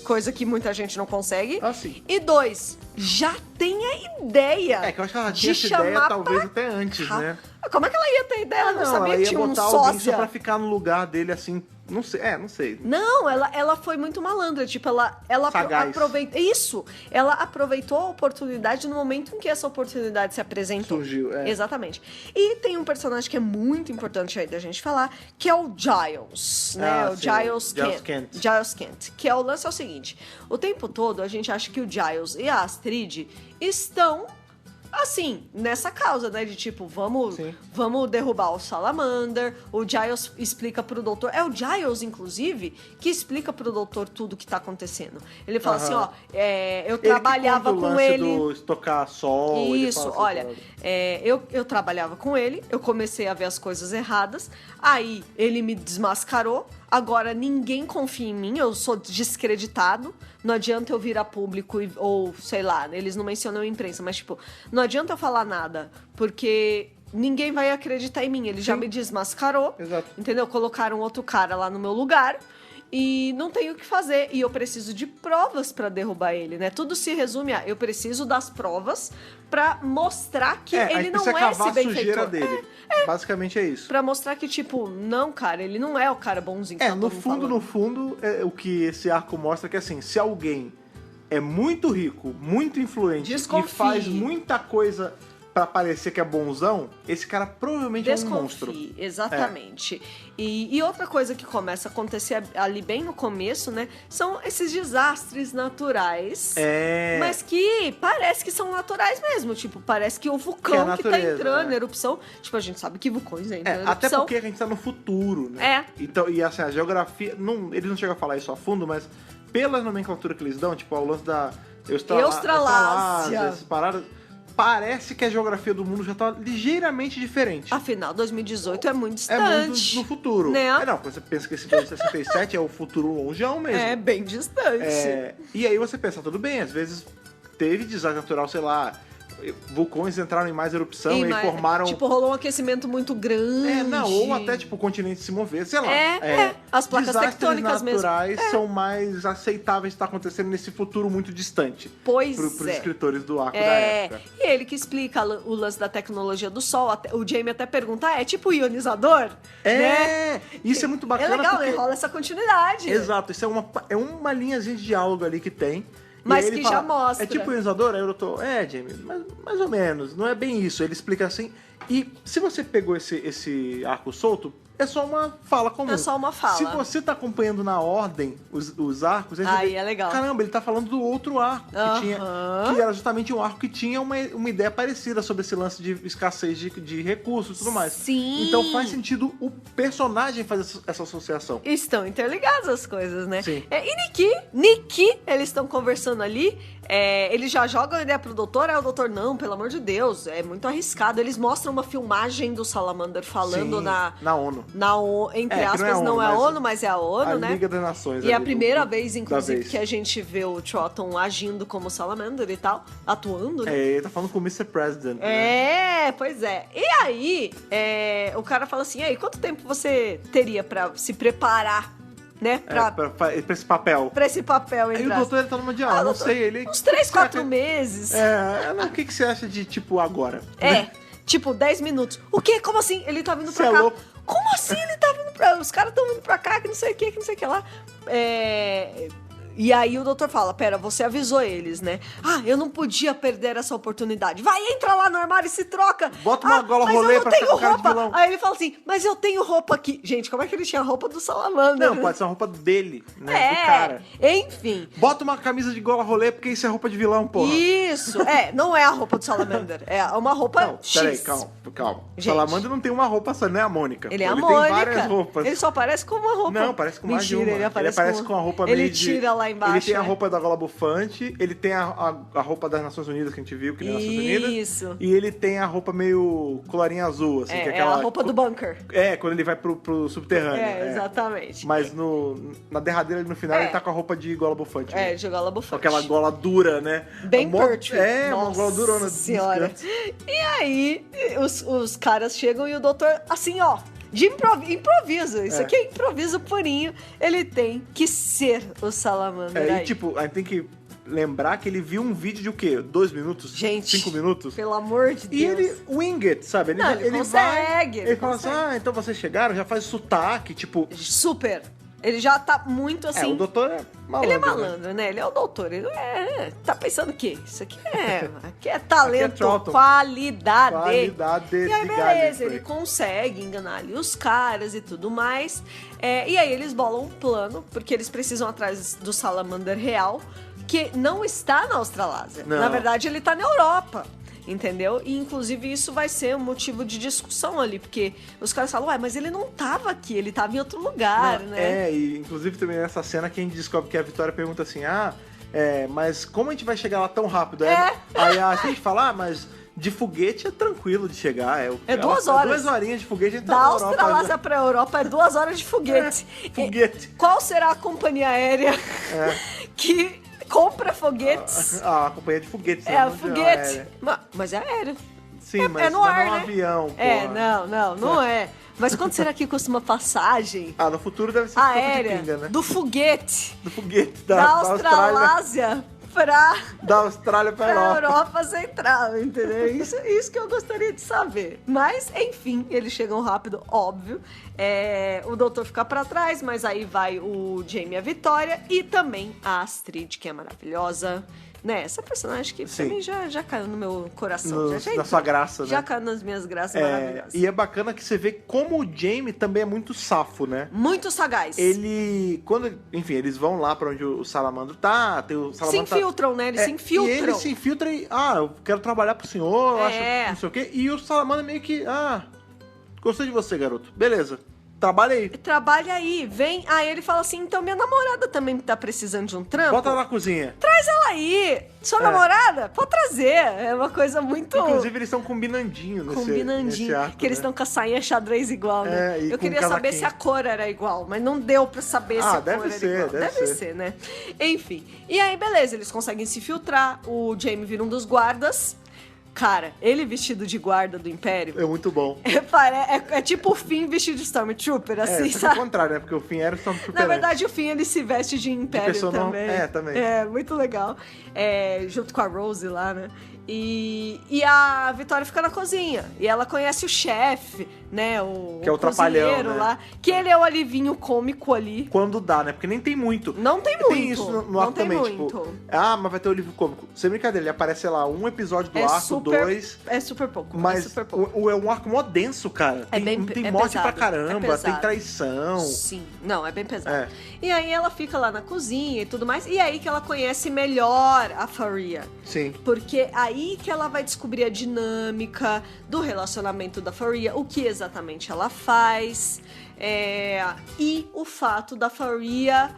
coisa que muita gente não consegue. Sim. E 2, já tem a ideia. Que eu acho que ela tinha essa ideia talvez até antes, né? Como é que ela ia ter ideia? Ela não sabia ela ia que tinha botar alguém só pra ficar no lugar dele, assim, não sei. Não, ela foi muito malandra, tipo, ela aproveitou... Isso! Ela aproveitou a oportunidade no momento em que essa oportunidade se apresentou. Surgiu, Exatamente. E tem um personagem que é muito importante aí da gente falar, que é o Giles, né? Giles Kent. Que o lance é o seguinte, o tempo todo a gente acha que o Giles e a Astrid estão assim, nessa causa, né? De tipo, vamos derrubar o Salamander. O Giles explica pro doutor. É o Giles, inclusive, que explica pro doutor tudo que tá acontecendo. Ele fala assim, ó, eu trabalhava com ele. Do estocar sol. Isso, olha, eu trabalhava com ele, eu comecei a ver as coisas erradas, aí ele me desmascarou. Agora ninguém confia em mim, eu sou descreditado. Não adianta eu vir a público ou, sei lá, eles não mencionam a imprensa, mas tipo, não adianta eu falar nada, porque ninguém vai acreditar em mim. Ele já me desmascarou, entendeu? Colocaram outro cara lá no meu lugar e não tenho o que fazer. E eu preciso de provas pra derrubar ele, né? Tudo se resume a eu preciso das provas pra mostrar que ele não é esse benfeitor. Dele. Basicamente é isso. Pra mostrar que, tipo, não, cara, ele não é o cara bonzinho. Que no fundo, o que esse arco mostra é que, assim, se alguém é muito rico, muito influente e faz muita coisa pra parecer que é bonzão, esse cara provavelmente é um monstro. Exatamente. E outra coisa que começa a acontecer ali bem no começo, né, são esses desastres naturais. Mas que parece que são naturais mesmo. Tipo, parece que o vulcão que tá entrando em erupção. Tipo, a gente sabe que vulcões entram em erupção. Até porque a gente tá no futuro, né? Então, e assim, a geografia... eles não chegam a falar isso a fundo, mas pela nomenclatura que eles dão, tipo, ao lance da Australásia, essas paradas... Parece que a geografia do mundo já tá ligeiramente diferente. Afinal, 2018 é muito distante. É muito no futuro. Né? Não, quando você pensa que esse 2067 é o futuro longeão mesmo. É, bem distante. E aí você pensa, tudo bem, às vezes teve desastre natural, sei lá, vulcões entraram em mais erupção e formaram... Tipo, rolou um aquecimento muito grande. Ou até, tipo, o continente se mover, sei lá. As placas tectônicas mesmo. Desastres naturais são mais aceitáveis de estar acontecendo nesse futuro muito distante. Pros escritores do arco da época. E ele que explica o lance da tecnologia do Sol. O Jamie até pergunta, é tipo ionizador? Né? Isso é muito bacana. É legal, porque... rola essa continuidade. Exato, isso é uma linhazinha de diálogo ali que tem. Mas que já mostra. É tipo ionizador? Aí eu tô, Jamie, mais ou menos, não é bem isso. Ele explica assim. E se você pegou esse arco solto, é só uma fala comum. É só uma fala. Se você tá acompanhando na ordem os arcos, aí é legal. Caramba, ele tá falando do outro arco que era justamente um arco que tinha uma ideia parecida sobre esse lance de escassez de recursos e tudo mais. Sim. Então faz sentido o personagem fazer essa associação. Estão interligadas as coisas, né? Sim. E Nikki, eles estão conversando ali. Eles já jogam a ideia pro doutor, aí o doutor, não, pelo amor de Deus, é muito arriscado. Eles mostram uma filmagem do Salamander falando na ONU. Entre aspas, não é a ONU, mas é a ONU, né? A Liga das Nações. E é a primeira vez, inclusive, que a gente vê o Troughton agindo como Salamander e tal, atuando, né? Ele tá falando com o Mr. President, né? Pois é. E aí, o cara fala assim, e aí, quanto tempo você teria pra se preparar, né? Pra esse papel. Pra esse papel, Aí o doutor, ele tá numa diálogo, não sei, ele... Uns 3, 4 meses. O que você acha de, tipo, agora? Tipo, 10 minutos. O quê? Como assim? Ele tá vindo pra cá. Louco. Como assim ele tá vindo pra... Os caras tão vindo pra cá, que não sei o que não sei o que lá. E aí o doutor fala, pera, você avisou eles, né? Eu não podia perder essa oportunidade. Vai, entra lá no armário e se troca. Bota uma gola rolê pra ficar com cara de vilão. Aí ele fala assim, mas eu tenho roupa aqui. Gente, como é que ele tinha a roupa do Salamander? Não, pode ser uma roupa dele, né? Do cara. Enfim. Bota uma camisa de gola rolê, porque isso é roupa de vilão, porra. Isso, não é a roupa do Salamander. É uma roupa X. Peraí, calma. O Salamander não tem uma roupa só, não é a Mônica. Ele é a Mônica. Tem várias roupas. Ele só aparece com uma roupa. Não, parece com mais de uma. Mentira, ele aparece com a roupa meio Ele tira lá embaixo. Ele tem a roupa da gola bufante, ele tem a roupa das Nações Unidas que a gente viu, que nem Nações Unidas. Isso. E ele tem a roupa meio colarinha azul, assim. que é aquela a roupa do bunker. Quando ele vai pro subterrâneo. Exatamente. Mas na derradeira, no final, ele tá com a roupa de gola bufante. De gola bufante. Com aquela gola dura, né? Bem Pertwee. Uma gola durona. Senhora. E aí, os caras chegam e o doutor, assim, ó, de improviso. Isso aqui é improviso purinho. Ele tem que ser o Salamander. E tipo, a gente tem que lembrar que ele viu um vídeo de o quê? 2 minutos? Gente, 5 minutos? Pelo amor de Deus. E ele wing it, sabe? Ele consegue. Ele fala assim, então vocês chegaram, já faz sotaque, tipo... Super. Ele já tá muito assim... o doutor é malandro. Ele é malandro, né? Ele é o doutor. Ele tá pensando o quê? Isso aqui é talento, aqui é qualidade. E aí, beleza, ele consegue enganar ali os caras e tudo mais. E aí eles bolam um plano, porque eles precisam atrás do Salamander real, que não está na Australásia. Não. Na verdade, ele tá na Europa. entendeu? E, inclusive, isso vai ser um motivo de discussão ali, porque os caras falam, mas ele não tava aqui, ele tava em outro lugar, né? E inclusive também nessa cena que a gente descobre que a Vitória pergunta assim, mas como a gente vai chegar lá tão rápido? Aí a gente fala, mas de foguete é tranquilo de chegar. É 2 horas. 2 horinhas de foguete. A gente da Australásia pra Europa é 2 horas de foguete. Foguete. Qual será a companhia aérea que compra foguetes? A companhia de foguetes. Foguete. Mas é aéreo. Sim, mas no ar, não é um né? avião, pô. Não é. Mas quanto será que custa uma passagem? No futuro deve ser aérea de pinga, né? do foguete. Do foguete da Australásia da Austrália pra Europa Central, entendeu? Isso que eu gostaria de saber. Mas, enfim, eles chegam rápido, óbvio. O doutor fica pra trás, mas aí vai o Jamie e a Vitória e também a Astrid, que é maravilhosa. Né? Essa personagem que também já caiu no meu coração. Na sua graça, né? Já caiu nas minhas graças maravilhosas. E é bacana que você vê como o Jamie também é muito safo, né? Muito sagaz. Enfim, eles vão lá pra onde o Salamandro tá. O Salamandro se infiltram, né? Eles se infiltram. E ele se infiltra e, eu quero trabalhar pro senhor, eu acho, não sei o quê. E o Salamandro meio que, gostei de você, garoto. Beleza. Trabalha aí, vem. Aí ele fala assim, então minha namorada também tá precisando de um trampo. Bota ela na cozinha. Traz ela aí. Sua namorada? Pode trazer. É uma coisa muito... Inclusive, eles estão combinandinho nesse arco, que eles estão com a sainha xadrez igual, né? Eu queria saber se a cor era igual, mas não deu pra saber se a cor era igual. Deve ser, né? Enfim. E aí, beleza, eles conseguem se filtrar. O Jamie vira um dos guardas. Cara, ele vestido de guarda do Império... É muito bom. É tipo o Finn vestido de Stormtrooper, assim, sabe? É o contrário, né? Porque o Finn era o Stormtrooper. Na verdade, o Finn, ele se veste de Império também. Também. É, muito legal. Junto com a Rose lá, né? E a Vitória fica na cozinha. E ela conhece o chefe, né? Que é o trapalhão, né? lá. Que ele é o alivinho cômico ali. Quando dá, né? Porque nem tem muito. Não tem muito. Tem isso no arco também, tipo... mas vai ter o livro cômico. Sem brincadeira, ele aparece, sei lá, um episódio do arco, 2... É super pouco. Mas é super pouco. É um arco mó denso, cara. Tem morte pesado, pra caramba, tem traição. Sim. Não, é bem pesado. E aí ela fica lá na cozinha e tudo mais. E aí que ela conhece melhor a Faria. Sim. Porque aí que ela vai descobrir a dinâmica do relacionamento da Faria, o que exatamente ela faz, e o fato da Faria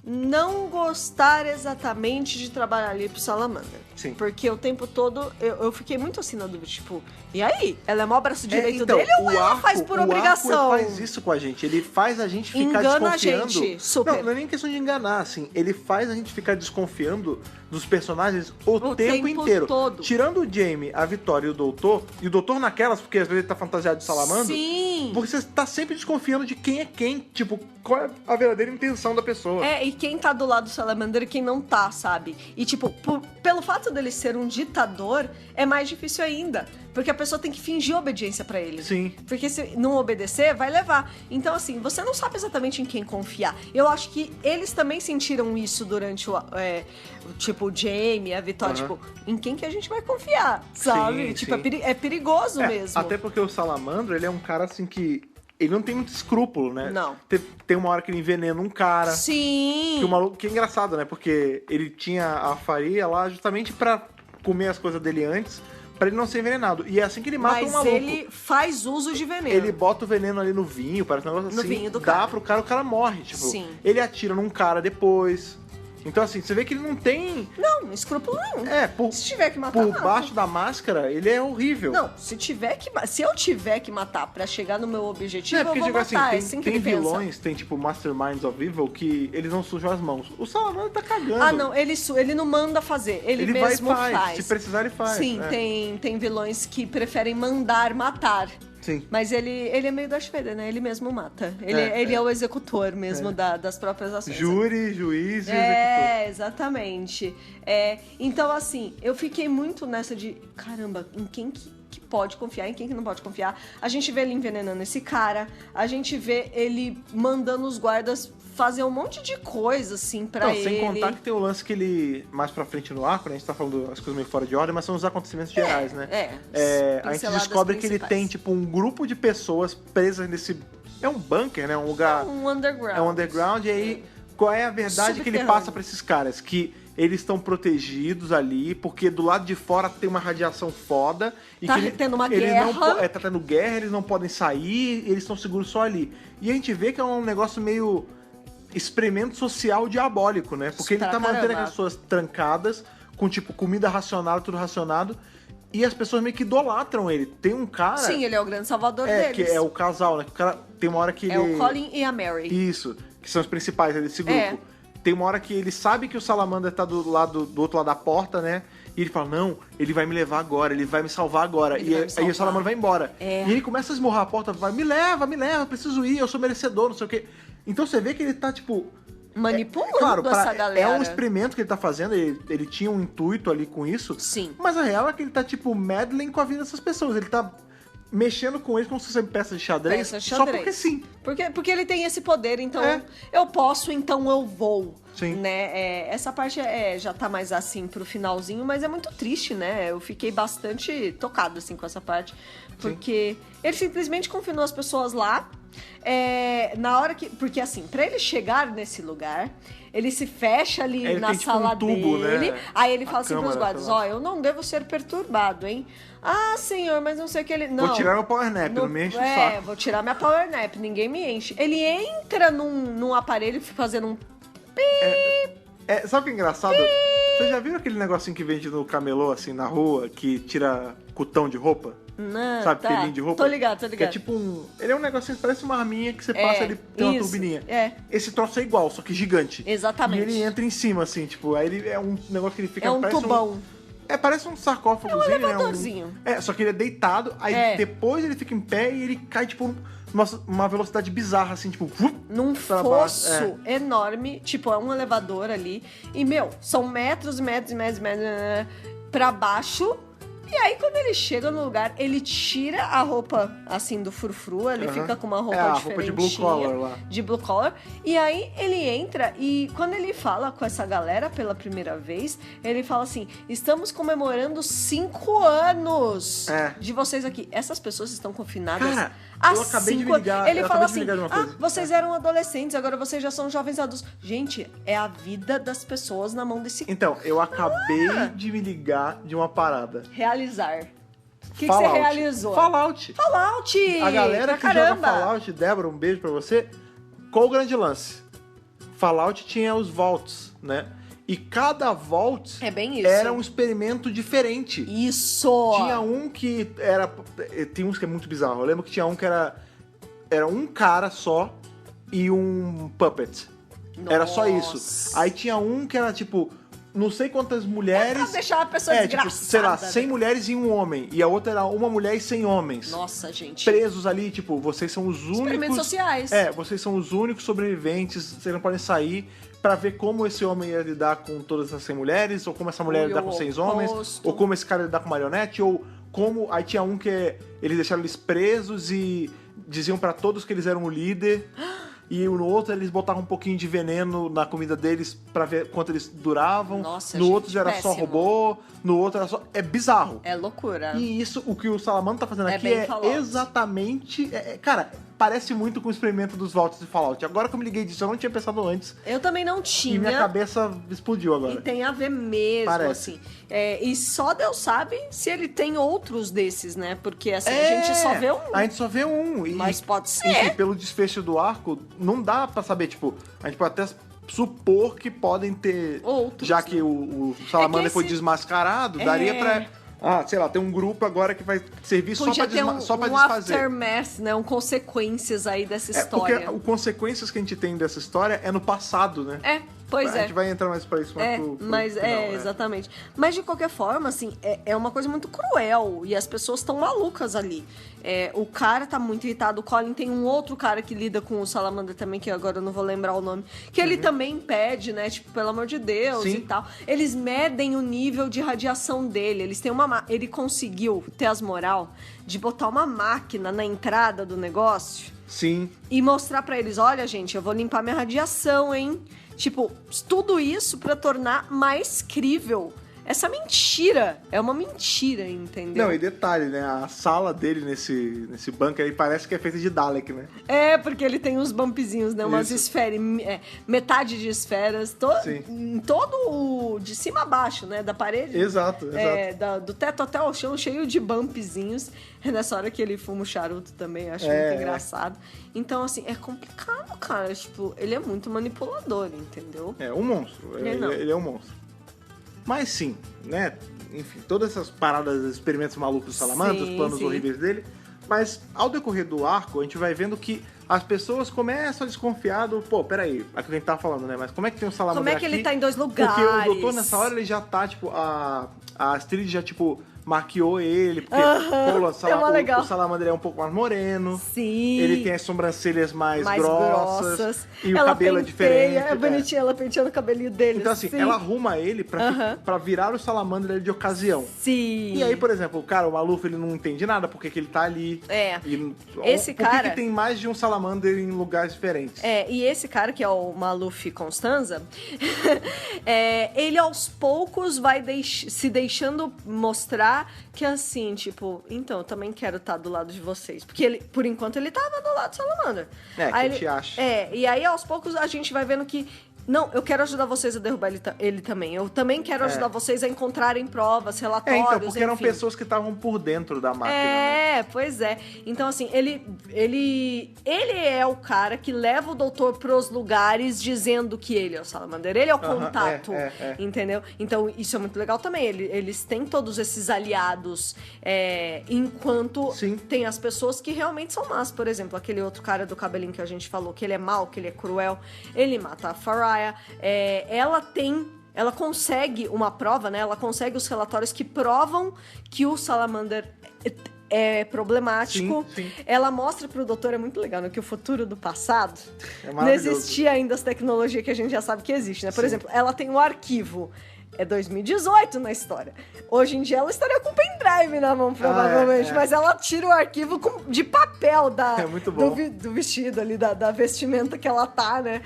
não gostar exatamente de trabalhar ali pro Salamander. Sim. Porque o tempo todo eu fiquei muito assim na dúvida, tipo, e aí? Ela é mó braço direito dele ou ela faz por obrigação? O arco faz isso com a gente, ele faz a gente ficar engana desconfiando. A gente, super. Não é nem questão de enganar, assim, ele faz a gente ficar desconfiando dos personagens o tempo inteiro. Todo. Tirando o Jamie, a Vitória e o Doutor naquelas, porque às vezes ele tá fantasiado de Salamandro. Sim. Porque você tá sempre desconfiando de quem é quem, tipo, qual é a verdadeira intenção da pessoa. E quem tá do lado do Salamander e quem não tá, sabe? E tipo, pelo fato dele ser um ditador, é mais difícil ainda. Porque a pessoa tem que fingir obediência pra ele. Sim. Porque se não obedecer, vai levar. Então, assim, você não sabe exatamente em quem confiar. Eu acho que eles também sentiram isso durante tipo, o Jamie, a Vitória, tipo, em quem que a gente vai confiar, sabe? Sim, tipo, sim. é perigoso mesmo. Até porque o Salamandro, ele é um cara, assim, que... Ele não tem muito escrúpulo, né? Não. Tem uma hora que ele envenena um cara. Sim. Que o maluco, que é engraçado, né? Porque ele tinha a Faria lá justamente pra comer as coisas dele antes, pra ele não ser envenenado. E é assim que ele mata um maluco. Mas ele faz uso de veneno. Ele bota o veneno ali no vinho, parece um negócio assim. No vinho do dá cara. pro cara, o cara morre. Tipo, Sim. Ele atira num cara depois. Então, assim, você vê que ele não tem... Não, escrúpulo nenhum. Se tiver que matar, por baixo da máscara, ele é horrível. Não, se eu tiver que matar pra chegar no meu objetivo, eu vou matar. Assim, tem vilões, tem tipo Masterminds of Evil, que eles não sujam as mãos. O Salamandro tá cagando. Ah, não, ele não manda fazer, ele mesmo faz. Se precisar, ele faz. Sim, tem vilões que preferem mandar matar. Sim. Mas ele é meio Darth Vader, né? Ele mesmo mata. Ele é o executor mesmo das próprias ações. Júri, juiz e executor. Exatamente. Então, assim, eu fiquei muito nessa de... Caramba, em quem que pode confiar, em quem que não pode confiar. A gente vê ele envenenando esse cara. A gente vê ele mandando os guardas fazer um monte de coisa, assim, pra ele. Sem contar que tem o lance que ele, mais pra frente no arco, né? A gente tá falando as coisas meio fora de ordem, mas são os acontecimentos gerais, né? A gente descobre que ele tem, tipo, um grupo de pessoas presas nesse... É um bunker, né? Um lugar... É um underground. É um underground, e aí, qual é a verdade que ele passa pra esses caras? Que eles estão protegidos ali, porque do lado de fora tem uma radiação foda. E tá tendo uma guerra. Tá tendo guerra, eles não podem sair, eles estão seguros só ali. E a gente vê que é um negócio meio experimento social diabólico, né? Porque ele tá mantendo as pessoas trancadas, com tipo comida racionada, tudo racionado. E as pessoas meio que idolatram ele. Tem um cara... Sim, ele é o grande salvador deles. Que é o casal, né? Que o cara, tem uma hora que ele... É o Colin e a Mary. Isso, que são os principais desse grupo. Tem uma hora que ele sabe que o Salamander tá do outro lado da porta, né? E ele fala, não, ele vai me levar agora, ele vai me salvar agora. Aí o Salamander vai embora. E ele começa a esmurrar a porta, vai, me leva, preciso ir, eu sou merecedor, não sei o quê. Então você vê que ele tá, tipo... manipulando essa galera. É um experimento que ele tá fazendo, ele tinha um intuito ali com isso. Sim. Mas a real é que ele tá, tipo, meddling com a vida dessas pessoas. Ele tá mexendo com eles como se fossem peças de xadrez, só porque sim. Porque ele tem esse poder, então eu posso, então eu vou. Sim. Né? Essa parte já tá mais assim pro finalzinho, mas é muito triste, né? Eu fiquei bastante tocado assim com essa parte. Porque ele simplesmente confinou as pessoas lá. Na hora que... Porque assim, pra ele chegar nesse lugar, ele se fecha ali na sala tubo, dele. Né? Aí ele fala assim pros guardas, eu não devo ser perturbado, hein? Ah, senhor, mas não sei o que ele... Não, vou tirar meu power nap, não me enche o saco. Vou tirar minha power nap, ninguém me enche. Ele entra num aparelho e fica fazendo um... Sabe o que é engraçado? Vocês já viram aquele negocinho que vende no camelô, assim, na rua, que tira cutão de roupa? Não, sabe, pelinho de roupa? Tô ligado. Que é tipo um... Ele é um negocinho que parece uma arminha que você passa, ele tem uma turbininha. Esse troço é igual, só que gigante. Exatamente. E ele entra em cima, assim, tipo... Aí ele é um negócio que ele fica... É um tubão. Parece um sarcófagozinho, né? Um elevadorzinho. Só que ele é deitado, aí depois ele fica em pé e ele cai, tipo... Uma velocidade bizarra, assim, tipo... Num fosso enorme, tipo, é um elevador ali. E, são metros e metros pra baixo. E aí, quando ele chega no lugar, ele tira a roupa, assim, do frufru. Ele fica com uma roupa diferentinha. Roupa de blue collar lá. De blue collar. E aí, ele entra e quando ele fala com essa galera pela primeira vez, ele fala assim, estamos comemorando 5 anos de vocês aqui. Essas pessoas estão confinadas há 5 anos. Eu acabei de me ligar. Ele fala assim, vocês eram adolescentes, agora vocês já são jovens adultos. Gente, é a vida das pessoas na mão desse... Então, eu acabei de me ligar de uma parada. Realizar. O que você realizou? Fallout. A galera que joga Fallout, Débora, um beijo pra você. Qual o grande lance? Fallout tinha os vaults, né? E cada vault era um experimento diferente. Isso! Tinha um que era... Tem uns que é muito bizarro. Eu lembro que tinha um que era um cara só e um puppet. Nossa. Era só isso. Aí tinha um que era tipo... Não sei quantas mulheres... pra deixar a pessoa desgraçada. Tipo, sei lá, 100 mulheres e um homem. E a outra era uma mulher e 100 homens. Nossa, gente. Presos ali, tipo, vocês são os únicos... Experimentos sociais. Vocês são os únicos sobreviventes, vocês não podem sair, pra ver como esse homem ia lidar com todas essas 100 mulheres, ou como essa mulher ia lidar com 100 homens, ou como esse cara ia lidar com marionete, ou como... Aí tinha um que eles deixaram eles presos e diziam pra todos que eles eram o líder... E no outro eles botavam um pouquinho de veneno na comida deles pra ver quanto eles duravam. Nossa, no outro já era só robô, no outro era só... É bizarro. É loucura. E isso, o que o Salamandra tá fazendo aqui é exatamente... cara, parece muito com o experimento dos Vaults de Fallout. Agora que eu me liguei disso, eu não tinha pensado antes. Eu também não tinha. E minha cabeça explodiu agora. E tem a ver mesmo, assim. E só Deus sabe se ele tem outros desses, né? Porque assim, a gente só vê um. A gente só vê um. Mas pode ser. E pelo desfecho do arco, não dá pra saber, tipo... A gente pode até supor que podem ter... Outros, já que o Salamander foi desmascarado, daria pra... sei lá, tem um grupo agora que vai servir só pra desfazer. Aftermath, né? Consequências aí dessa história. Porque consequências que a gente tem dessa história é no passado, né? Pois A gente vai entrar mais pra isso mais pro final, exatamente. Mas de qualquer forma, assim, é uma coisa muito cruel e as pessoas estão malucas ali. O cara tá muito irritado, o Colin tem um outro cara que lida com o Salamander também, que agora eu não vou lembrar o nome, que ele também pede, né, tipo, pelo amor de Deus e tal. Eles medem o nível de radiação dele, eles têm ele conseguiu ter as moral de botar uma máquina na entrada do negócio. Sim. E mostrar pra eles, olha, gente, eu vou limpar minha radiação, hein? Tipo, tudo isso pra tornar mais crível essa mentira é uma mentira, entendeu? Não, e detalhe, né? A sala dele nesse bunker aí parece que é feita de Dalek, né? É, porque ele tem uns bumpzinhos, né? Umas esferas, metade de esferas, em todo de cima a baixo, né? Da parede. Exato. Do teto até o chão, cheio de bumpzinhos. É nessa hora que ele fuma o charuto também, acho muito engraçado. Então, assim, é complicado, cara. Tipo, ele é muito manipulador, entendeu? É um monstro. Ele é um monstro. Mas sim, né? Enfim, todas essas paradas, experimentos malucos do Salamander, os planos horríveis dele. Mas ao decorrer do arco, a gente vai vendo que as pessoas começam a desconfiar do... Pô, peraí, aquilo que a gente tava falando, né? Mas como é que tem um Salamander aqui? Como é que ele tá em 2 lugares? Porque o doutor, nessa hora, ele já tá, tipo... A Astrid já, tipo... maquiou ele, porque o Salamander é um pouco mais moreno. Sim. Ele tem as sobrancelhas mais grossas. E ela o cabelo é diferente. É bonitinha, ela penteando o cabelinho dele. Então, assim, ela arruma ele pra virar o Salamander de ocasião. Sim. E aí, por exemplo, o Maluf, ele não entende nada porque que ele tá ali. Esse cara... Por que tem mais de um Salamander em lugares diferentes? E esse cara, que é o Maluf Constanza, ele aos poucos vai se deixando mostrar que assim, tipo, então, eu também quero estar do lado de vocês. Porque ele, por enquanto, ele tava do lado do Salamander. Que a gente acha. E aí, aos poucos, a gente vai vendo que não, eu quero ajudar vocês a derrubar ele também. Eu também quero ajudar vocês a encontrarem provas, relatórios, então, porque eram pessoas que estavam por dentro da máquina, né? Pois é. Então, assim, ele é o cara que leva o doutor pros lugares dizendo que ele é o Salamander. Ele é o contato, entendeu? Então, isso é muito legal também. Eles têm todos esses aliados, enquanto tem as pessoas que realmente são más. Por exemplo, aquele outro cara do cabelinho que a gente falou, que ele é mau, que ele é cruel. Ele mata a Farai. Ela consegue uma prova, né? Ela consegue os relatórios que provam que o Salamander é problemático. Sim. Ela mostra pro doutor, é muito legal, né? Que o futuro do passado não existia ainda as tecnologias que a gente já sabe que existe, né? Por exemplo, ela tem um arquivo. É 2018 na história. Hoje em dia ela estaria com pendrive na mão, provavelmente. Mas ela tira o arquivo de papel do vestido ali, da vestimenta que ela tá, né?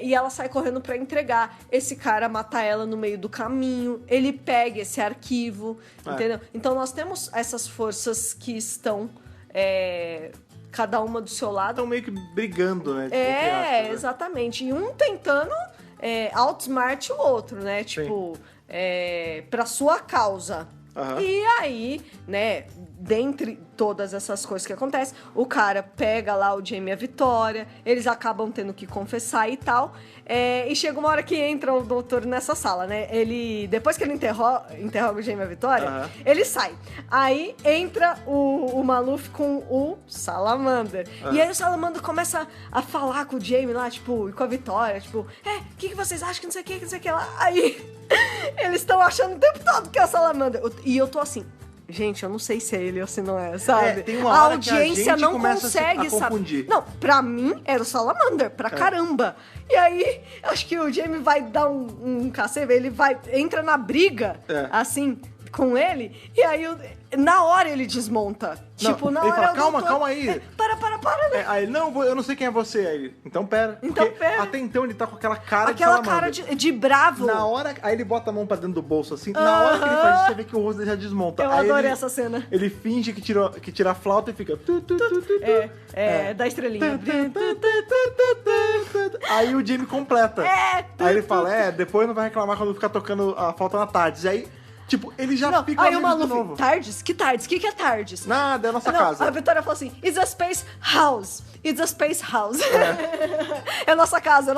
E ela sai correndo pra entregar. Esse cara mata ela no meio do caminho. Ele pega esse arquivo, entendeu? Então nós temos essas forças que estão... cada uma do seu lado. Estão meio que brigando, né? Exatamente. E um tentando... outsmart o outro, né? Tipo, pra sua causa. E aí, né, dentre todas essas coisas que acontecem, o cara pega lá o Jamie e a Vitória, eles acabam tendo que confessar e tal, e chega uma hora que entra o doutor nessa sala, né? Depois que ele interroga o Jamie e a Vitória, ele sai. Aí entra o Maluf com o Salamander. E aí o Salamander começa a falar com o Jamie lá, tipo, e com a Vitória, tipo, o que vocês acham que não sei o que lá. Aí eles estão achando o tempo todo que é o Salamander. E eu tô assim... Gente, eu não sei se é ele ou se não é, sabe? Tem uma a hora audiência que a gente não começa consegue a confundir. Não, pra mim era o Salamander, pra caramba. E aí, acho que o Jamie vai dar um cacete, ele entra na briga, assim, com ele, e aí na hora ele desmonta. Não, tipo, na ele hora fala, calma aí. Para, né? Aí ele, não, eu não sei quem é você. Aí ele, então pera. Até então ele tá com aquela cara de Salamander. Aquela cara de bravo. Na hora, aí ele bota a mão pra dentro do bolso, assim. Na hora que ele faz isso, você vê que o rosto dele já desmonta. Eu adorei essa cena. Ele finge que tira a flauta e fica... Da estrelinha. Aí o Jamie completa. Aí ele fala, depois não vai reclamar quando ficar tocando a flauta na tarde. Aí... Tipo, ele já fica aí o Maluf, Tardes? Que Tardes? O que é Tardes? Nada, é a nossa casa. A Vitória falou assim, it's a space house. It's a space house. É nossa casa.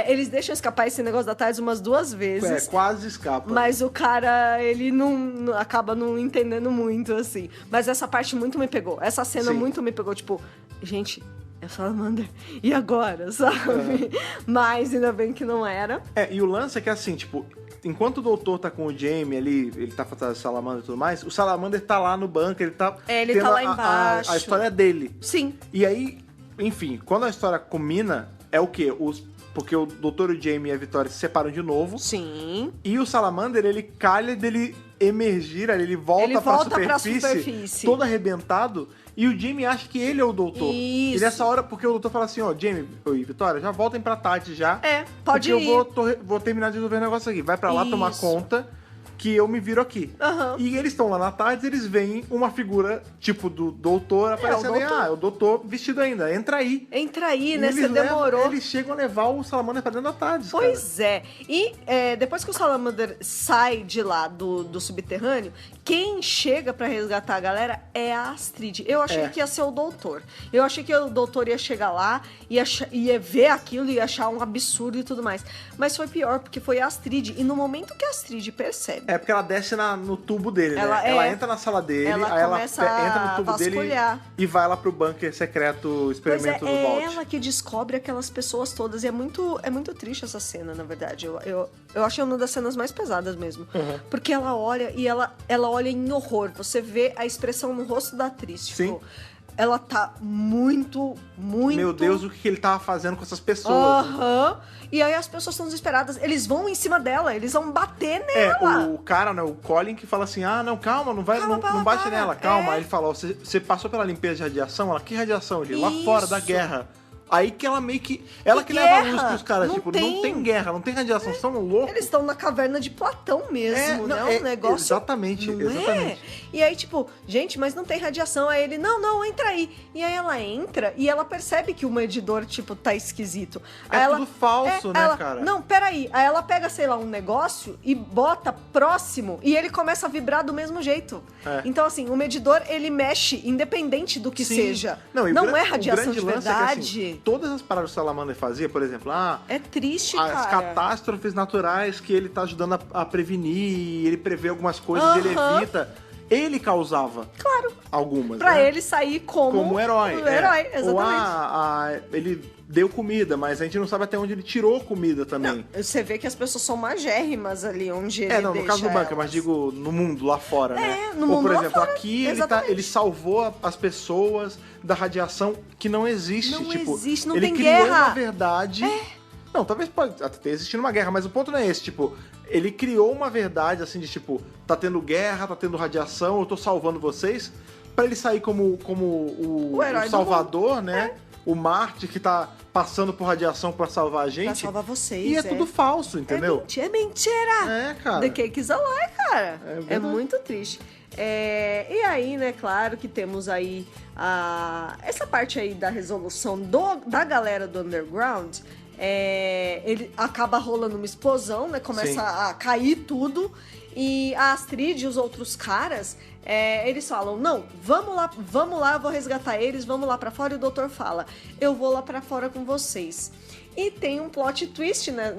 Eles deixam escapar esse negócio da Tardes umas 2 vezes. Quase escapa. Mas o cara, ele não acaba não entendendo muito, assim. Mas essa parte muito me pegou. Essa cena muito me pegou, tipo... Gente... é Salamander. E agora, sabe? Mas ainda bem que não era. E o lance é que assim, tipo... Enquanto o doutor tá com o Jamie ali, ele tá fazendo Salamander e tudo mais, o Salamander tá lá no bunker, ele tá ele tá lá embaixo. A história dele. Sim. E aí, enfim, quando a história culmina, é o quê? Porque o doutor, o Jamie e a Vitória se separam de novo. Sim. E o Salamander, ele calha dele emergir ali, ele volta pra superfície todo arrebentado. E o Jamie acha que ele é o doutor. Isso. E nessa hora, porque o doutor fala assim, ó, Jamie e Vitória, já voltem pra Tarde já. Pode ir. Porque eu vou terminar de resolver o negócio aqui. Vai pra lá tomar conta que eu me viro aqui. E eles estão lá na Tarde, eles veem uma figura, tipo, do doutor aparecendo. É o doutor vestido ainda. Entra aí. Entra aí, né? Você demorou. Eles chegam a levar o Salamander pra dentro da Tarde. Pois é. E depois que o Salamander sai de lá do subterrâneo, quem chega pra resgatar a galera é a Astrid. Eu achei que ia ser o doutor. Eu achei que o doutor ia chegar lá, ia ver aquilo e ia achar um absurdo e tudo mais. Mas foi pior, porque foi a Astrid. E no momento que a Astrid percebe... É porque ela desce no tubo dele, né? Ela entra na sala dele, aí ela entra no tubo dele e vai lá pro bunker secreto, experimento do Vault. É ela que descobre aquelas pessoas todas. E é muito triste essa cena, na verdade. Eu achei uma das cenas mais pesadas mesmo. Porque ela olha e ela olha em horror. Você vê a expressão no rosto da atriz. Tipo, sim. Ela tá muito... Meu Deus, o que ele tava fazendo com essas pessoas? E aí as pessoas estão desesperadas. Eles vão em cima dela, eles vão bater nela. O cara, né, o Colin, que fala assim, não, calma, não bate nela, calma. Aí ele fala, você passou pela limpeza de radiação? Ela, que radiação? Ele, lá fora da guerra. Aí que ela meio que... Ela que leva a luz pros caras, não tem guerra, não tem radiação, são loucos. Eles estão na caverna de Platão mesmo, né? Um negócio... Exatamente, exatamente. E aí, tipo, gente, mas não tem radiação. Aí ele, não, entra aí. E aí ela entra e ela percebe que o medidor, tipo, tá esquisito. Aí tudo falso, né, cara? Não, peraí. Aí ela pega, sei lá, um negócio e bota próximo e ele começa a vibrar do mesmo jeito. Então, assim, o medidor, ele mexe independente do que seja. Não é radiação de verdade. Todas as paradas que o Salamander fazia, por exemplo, é triste, cara. As catástrofes naturais que ele tá ajudando a prevenir, ele prevê algumas coisas, ele evita. Ele causava. Claro. Algumas, pra ele sair como herói. Herói, exatamente. Ou ele deu comida, mas a gente não sabe até onde ele tirou comida também. Não, você vê que as pessoas são magérrimas ali, onde ele no caso do bunker, mas digo no mundo, lá fora, né? No mundo, por lá exemplo, fora, aqui ele salvou as pessoas da radiação que não existe. Não existe, não ele tem criou guerra. uma verdade... Não, talvez pode até ter existido uma guerra, mas o ponto não é esse, tipo... Ele criou uma verdade, assim, de tipo... Tá tendo guerra, tá tendo radiação, eu tô salvando vocês... Pra ele sair como o salvador, né? O Marte que tá passando por radiação pra salvar a gente. Pra salvar vocês, E é tudo falso, entendeu? É mentira! Cara. The Cake's a Lie, cara. É muito triste. E aí, né, claro que temos aí essa parte aí da resolução da galera do Underground. Ele acaba rolando uma explosão, né? Começa a cair tudo. E a Astrid e os outros caras, eles falam, não, vamos lá, eu vou resgatar eles, vamos lá pra fora. E o doutor fala, eu vou lá pra fora com vocês. E tem um plot twist, né,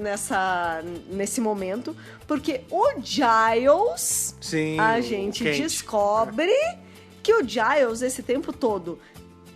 nesse momento, porque o Giles, a gente descobre que o Giles, esse tempo todo,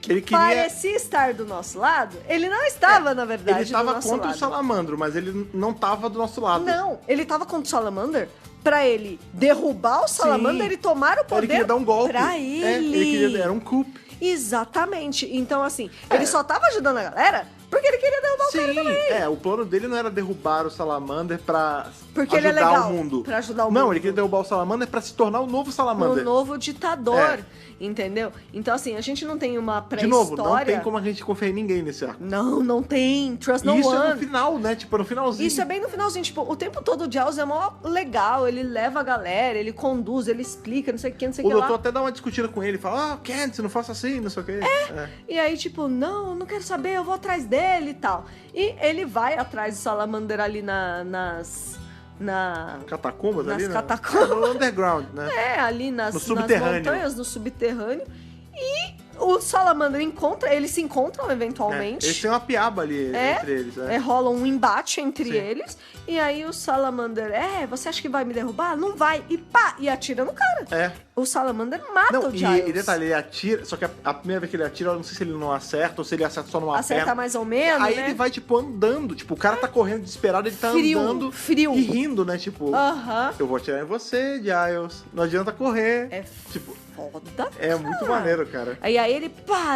que parecia estar do nosso lado, ele não estava, na verdade, do nosso lado. Ele estava contra o Salamander, mas ele não estava do nosso lado. Não, ele estava contra o Salamander pra ele derrubar o Salamander e tomar o poder. Ele queria dar um golpe. Pra ele. Era um coup. Exatamente. Então, assim, ele só tava ajudando a galera porque ele queria derrubar o cara também. O plano dele não era derrubar o Salamander pra porque ajudar ele é legal, o mundo. Pra ajudar o mundo. Não, ele queria derrubar o Salamander pra se tornar o novo Salamander. O novo ditador. Entendeu? Então, assim, a gente não tem uma pré-história... De novo, não tem como a gente confiar em ninguém nesse arco. Não tem. Trust no one. Isso é no final, né? Tipo, no finalzinho. Isso é bem no finalzinho. Tipo, o tempo todo o Giles é mó legal. Ele leva a galera, ele conduz, ele explica, não sei o que, não sei o que lá. O doutor até dá uma discutida com ele. Fala, Candice, não faça assim, não sei o que. E aí, tipo, não quero saber, eu vou atrás dele e tal. E ele vai atrás do Salamander ali nas catacumbas ali, né? Catacumbas. No underground, né? Ali nas montanhas, no subterrâneo. E o Salamander eles se encontram eventualmente. Eles têm uma piaba ali entre eles. Rola um embate entre eles. E aí o Salamander, você acha que vai me derrubar? Não vai. E pá! E atira no cara. O Salamander mata o Giles. E detalhe, ele atira, só que a primeira vez que ele atira, eu não sei se ele não acerta ou se ele acerta só numa perna. Acerta mais ou menos, aí ele vai, tipo, andando. Tipo, o cara tá correndo desesperado, ele tá andando. Frio. E rindo, né? Tipo, eu vou atirar em você, Giles. Não adianta correr. Tipo, foda, é muito maneiro, cara. Aí ele,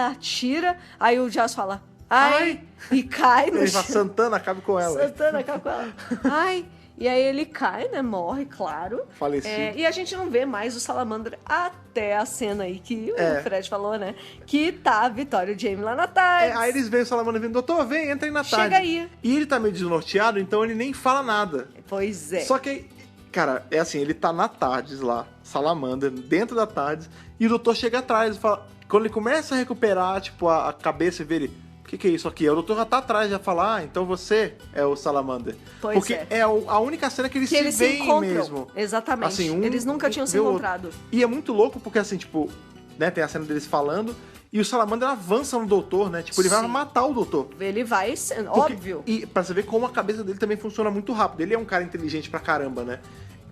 atira. Aí o Giles fala, ai. E cai no chão. Ele fala, Santana, acabe com ela. Santana, acaba com ela. Ai. E aí ele cai, né? Morre, claro. Falecido. E a gente não vê mais o Salamander até a cena aí que o Fred falou, né? Que tá a Vitória e o Jamie lá na tarde. Aí eles veem o Salamander vindo, doutor, vem, entra aí na tarde. Chega aí. E ele tá meio desnorteado, então ele nem fala nada. Pois é. Só que, cara, é assim, ele tá na tardes lá, Salamander, dentro da tardes, e o doutor chega atrás e fala... Quando ele começa a recuperar, tipo, a cabeça e vê ele... O que é isso aqui? O doutor já tá atrás, já fala, então você é o Salamander. Pois porque é a única cena que eles se veem mesmo. Exatamente. Assim, eles nunca tinham se encontrado. E é muito louco porque, assim, tipo, né, tem a cena deles falando e o Salamander avança no doutor, né? Tipo, ele vai matar o doutor. Ele vai, óbvio. E pra você ver como a cabeça dele também funciona muito rápido. Ele é um cara inteligente pra caramba, né?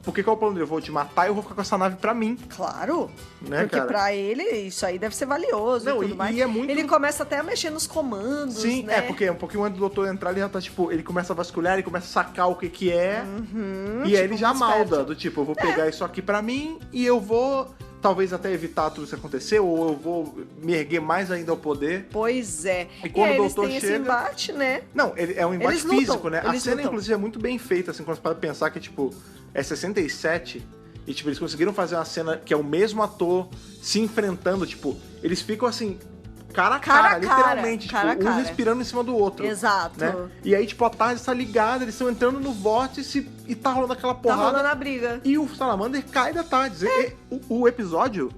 Porque qual é o plano dele? Eu vou te matar e eu vou ficar com essa nave pra mim. Claro. Né, porque cara? Pra ele, isso aí deve ser valioso e tudo mais. E é muito... Ele começa até a mexer nos comandos, Sim, né? porque um pouquinho antes do doutor entrar, ele já tá, tipo... Ele começa a vasculhar, ele começa a sacar o que é. E tipo, aí ele já malda, do tipo... Eu vou pegar isso aqui pra mim e eu vou... Talvez até evitar tudo isso acontecer, ou eu vou me erguer mais ainda ao poder. Pois é. E quando o doutor eles têm chega... esse embate, né? Não, é um embate físico, né? A cena, lutam. inclusive, é muito bem feita, assim, quando você para pensar que, tipo, é 67 e, tipo, eles conseguiram fazer uma cena que é o mesmo ator se enfrentando, tipo, eles ficam, assim, cara a cara, literalmente, tipo, um respirando em cima do outro. Exato. Né? E aí, tipo, a tarde tá ligada, eles estão entrando no vórtice e tá rolando aquela porrada. Tá rolando a briga. E o Salamander cai da tarde. O episódio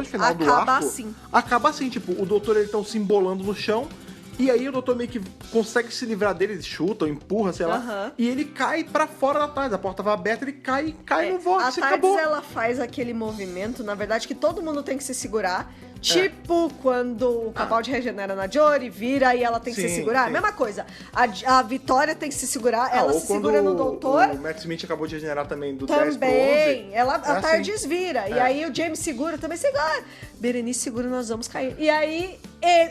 final do arco... Acaba assim, tipo, o doutor, ele tão se embolando no chão. E aí o doutor meio que consegue se livrar dele, ele chuta ou empurra, sei lá. E ele cai pra fora da tarde. A porta vai aberta, ele cai no vórtice e acabou. A tarde, ela faz aquele movimento, na verdade, que todo mundo tem que se segurar. Tipo quando o Capaldi regenera na Jory, vira e ela tem que se segurar. Sim. Mesma coisa. A Vitória tem que se segurar, ela se segura no doutor. O Matt Smith acabou de regenerar também do também. 10 pro 11. A Tardes vira. E aí o James segura, também segura. Berenice segura, nós vamos cair. E aí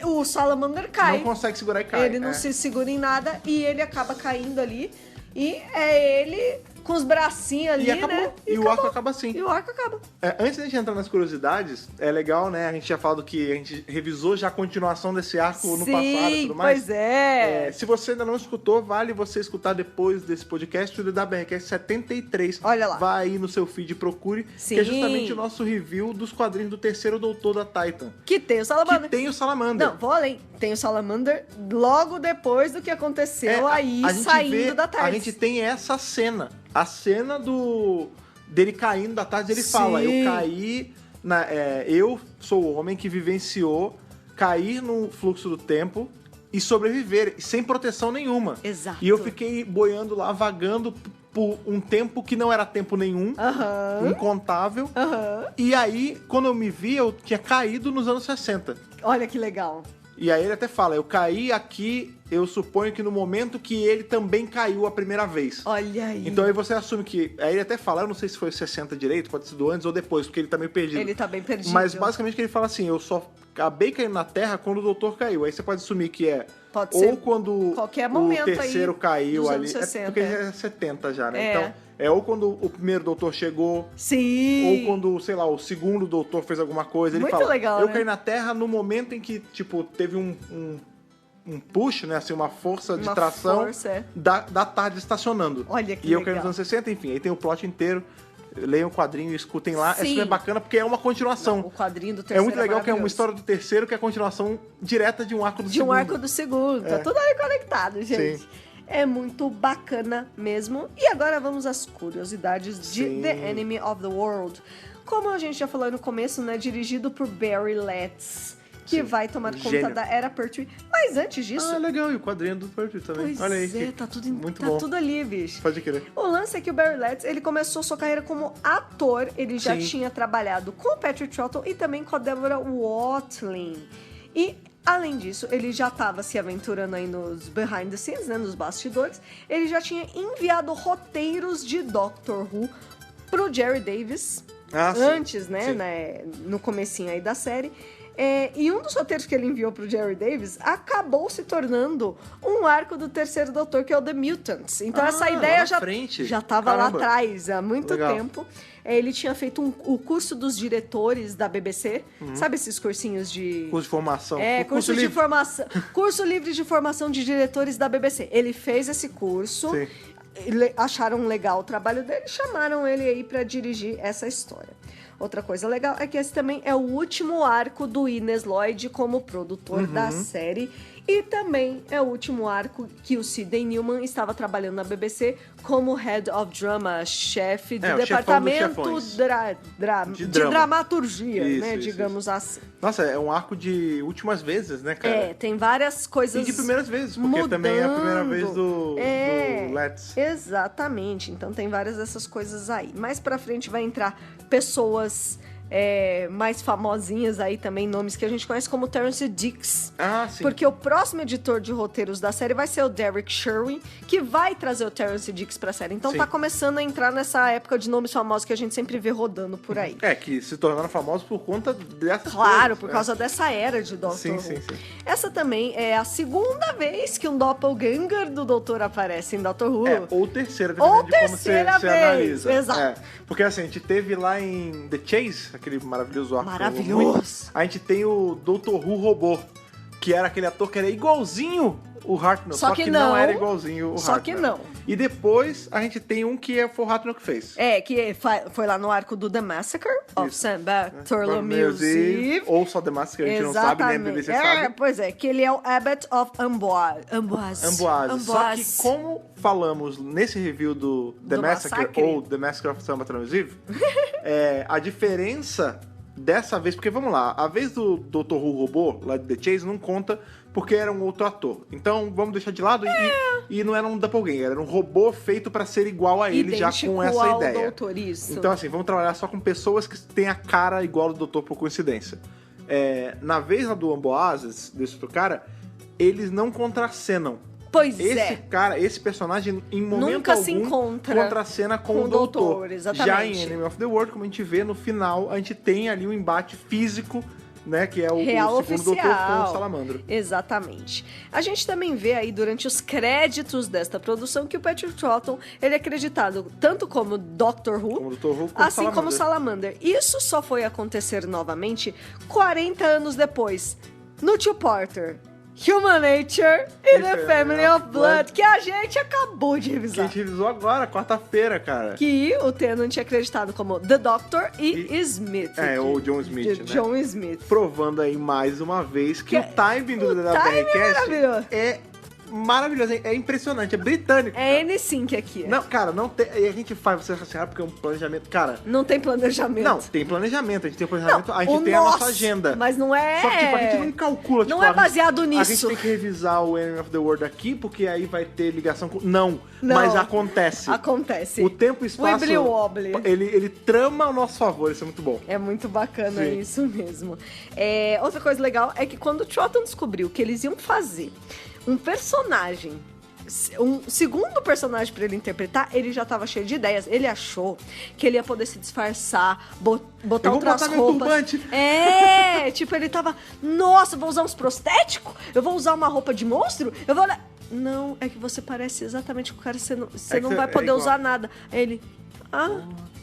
o Salamander cai. Não consegue segurar e cai. Ele não se segura em nada e ele acaba caindo ali. E é ele com os bracinhos ali, né? E o arco acaba assim. E o arco acaba. Antes da gente entrar nas curiosidades, é legal, né? A gente já falado que a gente revisou já a continuação desse arco no passado e tudo mais. Pois é. Se você ainda não escutou, vale você escutar depois desse podcast, o da BRCast 73. Olha lá. Vai aí no seu feed e procure. Sim. Que é justamente o nosso review dos quadrinhos do terceiro doutor da Titan. Que tem o Salamander. Não, vou além. Tem o Salamander logo depois do que aconteceu saindo da tarde. A gente tem essa cena. A cena dele caindo da tarde, ele fala, eu caí, eu sou o homem que vivenciou cair no fluxo do tempo e sobreviver, sem proteção nenhuma. Exato. E eu fiquei boiando lá, vagando por um tempo que não era tempo nenhum, incontável. E aí, quando eu me vi, eu tinha caído nos anos 60. Olha que legal. E aí ele até fala, eu caí aqui, eu suponho que no momento que ele também caiu a primeira vez. Olha aí. Então aí você assume que... Aí ele até fala, eu não sei se foi 60 direito, pode ser do antes ou depois, porque ele tá meio perdido. Ele tá bem perdido. Mas basicamente que ele fala assim, eu só acabei caindo na Terra quando o doutor caiu. Aí você pode assumir que pode ou ser quando qualquer momento o terceiro aí caiu dos ali. anos 60. Porque é 70 já, né? Então... ou quando o primeiro doutor chegou. Sim. Ou quando, sei lá, o segundo doutor fez alguma coisa. Ele muito fala, legal, eu né? caí na Terra no momento em que, tipo, teve um push, né? Assim, uma força de tração da tarde estacionando. Olha que legal. E eu caí nos anos 60, enfim. Aí tem o plot inteiro. Leiam o quadrinho e escutem lá. Sim. É super bacana porque é uma continuação. Não, o quadrinho do terceiro é muito legal que é uma história do terceiro que é a continuação direta de um arco do segundo. De um arco do segundo. Tá tudo aí conectado, gente. Sim. É muito bacana mesmo. E agora vamos às curiosidades de The Enemy of the World. Como a gente já falou no começo, né? Dirigido por Barry Letts, que vai tomar conta da Era Pertwee. Mas antes disso... legal. E o quadrinho do Pertwee também. Pois olha aí. Tá tudo, muito bom. Tudo ali, bicho. Pode querer. O lance é que o Barry Letts, ele começou sua carreira como ator. Ele já tinha trabalhado com o Patrick Troughton e também com a Deborah Watling. E... além disso, ele já estava se aventurando aí nos behind the scenes, né, nos bastidores. Ele já tinha enviado roteiros de Doctor Who pro Jerry Davis, antes, né, no comecinho aí da série. E um dos roteiros que ele enviou pro Jerry Davis acabou se tornando um arco do terceiro doutor, que é o The Mutants. Então essa ideia já estava lá atrás, há muito tempo. Ele tinha feito o curso dos diretores da BBC. Sabe esses cursinhos de... Curso de formação. Curso de formação. Curso livre de formação de diretores da BBC. Ele fez esse curso. acharam legal o trabalho dele, chamaram ele aí pra dirigir essa história. Outra coisa legal é que esse também é o último arco do Innes Lloyd como produtor da série. E também é o último arco que o Sidney Newman estava trabalhando na BBC como Head of Drama, chefe do departamento de dramaturgia, né? Digamos assim. Nossa, é um arco de últimas vezes, né, cara? Tem várias coisas. E de primeiras vezes, porque mudando. Também é a primeira vez do Let's. Exatamente. Então tem várias dessas coisas aí. Mais pra frente vai entrar pessoas mais famosinhas aí também, nomes que a gente conhece como Terence Dicks. Sim. Porque o próximo editor de roteiros da série vai ser o Derek Sherwin, que vai trazer o Terence Dicks pra série. Então tá começando a entrar nessa época de nomes famosos que a gente sempre vê rodando por aí. Que se tornaram famosos por conta dessas Claro, coisas, por causa dessa era de Dr. Who. Sim. Essa também é a segunda vez que um doppelganger do Doutor aparece em Dr. Who. Ou terceira, dependendo de como você analisa. Exato. Porque assim, a gente teve lá em The Chase, aquele maravilhoso arco. Maravilhoso! A gente tem o Dr. Who robô, que era aquele ator que era igualzinho o Hartnell, só que não era igualzinho o Hartnell. Só que não. E depois a gente tem um que foi o Hartnell que fez. Que foi lá no arco do The Massacre of St. Bartholomew's Eve. Ou só The Massacre, a gente não sabe, nem a BBC sabe. Pois é, que ele é o Abbot of Amboise. Só que como falamos nesse review do The Massacre ou The Massacre of St. Bartholomew's Eve, a diferença dessa vez, porque vamos lá, a vez do Dr. Who robô, lá de The Chase, não conta porque era um outro ator. Então vamos deixar de lado e não era um doppelganger, era um robô feito pra ser igual a ele, já com essa ideia. Doutor, isso. Então assim, vamos trabalhar só com pessoas que têm a cara igual ao doutor por coincidência. Na vez lá do Amboise, desse outro cara, eles não contracenam. Pois esse personagem, em momento nunca algum, se encontra contracena com o doutor. Exatamente. Já em Enemy of the World, como a gente vê no final, a gente tem ali um embate físico, né, que é o segundo oficial. doutor com o Salamandro. Exatamente. A gente também vê aí durante os créditos desta produção que o Patrick Troughton, ele é acreditado tanto como Doctor Who, assim como Salamander. Isso só foi acontecer novamente 40 anos depois, no Two Porter. Human Nature e The Family of Blood, que a gente acabou de revisar. Que a gente revisou agora, quarta-feira, cara. Que o Tennant tinha acreditado como The Doctor e Smith. Ou John Smith, né? John Smith. Provando aí mais uma vez que o timing do DWRcast é maravilhoso, é impressionante, é britânico. É N-Sync aqui. Não, cara, não tem. E a gente faz você raciocinar porque é um planejamento. Cara. Não tem planejamento. Não, tem planejamento. A gente tem planejamento, a gente tem a nossa agenda. Mas não é. Só que tipo, a gente não calcula. Não é baseado nisso. A gente tem que revisar o Enemy of the World aqui, porque aí vai ter ligação com. Não. Mas acontece. Acontece. O tempo e o espaço. Ele trama ao nosso favor, isso é muito bom. É muito bacana isso mesmo. Outra coisa legal é que quando o Troughton descobriu que eles iam fazer um personagem, um segundo personagem pra ele interpretar, ele já tava cheio de ideias. Ele achou que ele ia poder se disfarçar, botar outras roupas. Tipo, ele tava, nossa, vou usar uns prostéticos? Eu vou usar uma roupa de monstro? Eu vou... Não, é que você parece exatamente com o cara, você não vai poder usar nada. Aí ele,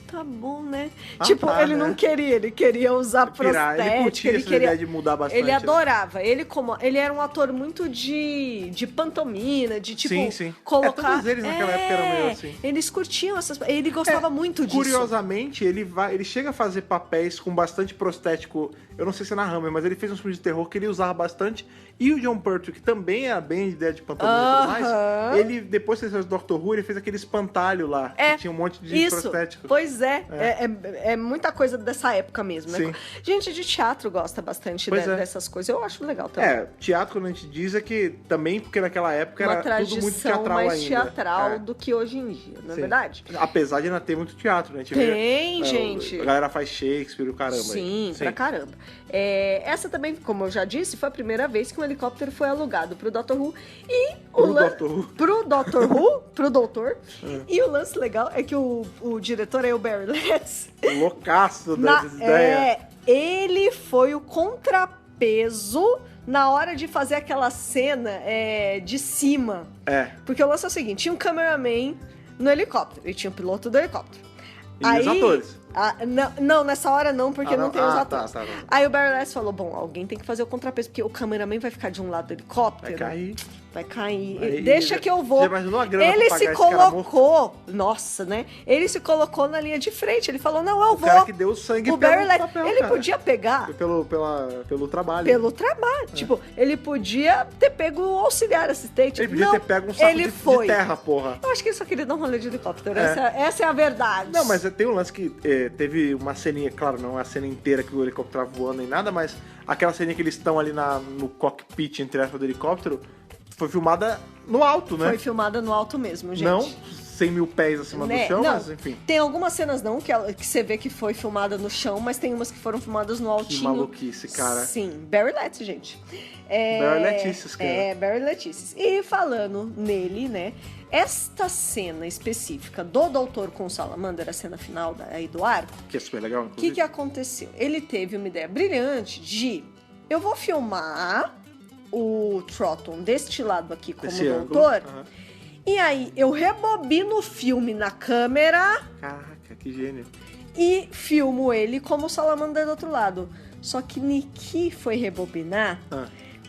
tá bom, né? Tipo, ele não queria, ele queria usar prostético. Ele curtia essa ideia de mudar bastante. Ele adorava. Ele era um ator muito de pantomina, de tipo, sim. colocar... todos eles naquela época eram meio assim. Eles curtiam essas... Ele gostava muito disso. Curiosamente, ele chega a fazer papéis com bastante prostético. Eu não sei se é na Hammer, mas ele fez uns filmes de terror que ele usava bastante. E o John Pertwee, que também era bem ideia de pantomima e tudo mais, ele, depois que ele fez o Doctor Who, ele fez aquele espantalho lá, que tinha um monte de prostético. Pois é muita coisa dessa época mesmo, né? Gente de teatro gosta bastante dessas coisas, eu acho legal também. Teatro, quando a gente diz, é que também, porque naquela época era tudo muito teatral ainda. Mais teatral do que hoje em dia, não é verdade? Apesar de ainda ter muito teatro, né? Gente. A galera faz Shakespeare, o caramba. Sim, pra caramba. Essa também, como eu já disse, foi a primeira vez que um helicóptero foi alugado pro Dr. Who e pro Doutor. E o lance legal é que o diretor é o Barry Letts. Loucaço dessas ideias. Ele foi o contrapeso na hora de fazer aquela cena de cima. Porque o lance é o seguinte, tinha um cameraman no helicóptero e tinha o piloto do helicóptero. E os atores. Não, nessa hora não, porque não tem os atores. Tá. Aí o Barry Letts falou, bom, alguém tem que fazer o contrapeso, porque o cameraman vai ficar de um lado do helicóptero. Vai cair. Aí, deixa que eu vou. Já imaginou a grana Ele pra se pagar esse cara colocou. Nossa, né? Ele se colocou na linha de frente. Ele falou, não, eu vou. O cara que deu sangue o pelo Barry Letts, papel, ele cara. podia pegar. Pelo trabalho. Pelo trabalho. Tipo, ele podia ter pego o auxiliar assistente. Ele podia não, ter pego um saco ele de foi. terra, porra. Eu acho que ele só queria dar um rolê de helicóptero. Essa é a verdade. Não, mas tem um lance que teve uma ceninha, claro, não é a cena inteira que o helicóptero tá voando nem nada, mas aquela ceninha que eles estão ali no cockpit, entre aspas, do helicóptero, foi filmada no alto, né? Foi filmada no alto mesmo, gente. Não 100 mil pés acima do chão, não. mas enfim. Tem algumas cenas não que você vê que foi filmada no chão, mas tem umas que foram filmadas no altinho. Que maluquice, cara. Sim, Barry Letts, gente. Barry Letts, cara. Barry Letts. E falando nele, né, esta cena específica do Doutor com o Salamander, a cena final aí do arco, que é super legal, o que aconteceu? Ele teve uma ideia brilhante eu vou filmar o Troughton deste lado aqui como doutor, e aí eu rebobino o filme na câmera. Caraca, que gênio. E filmo ele como o Salamander do outro lado. Só que Niki foi rebobinar,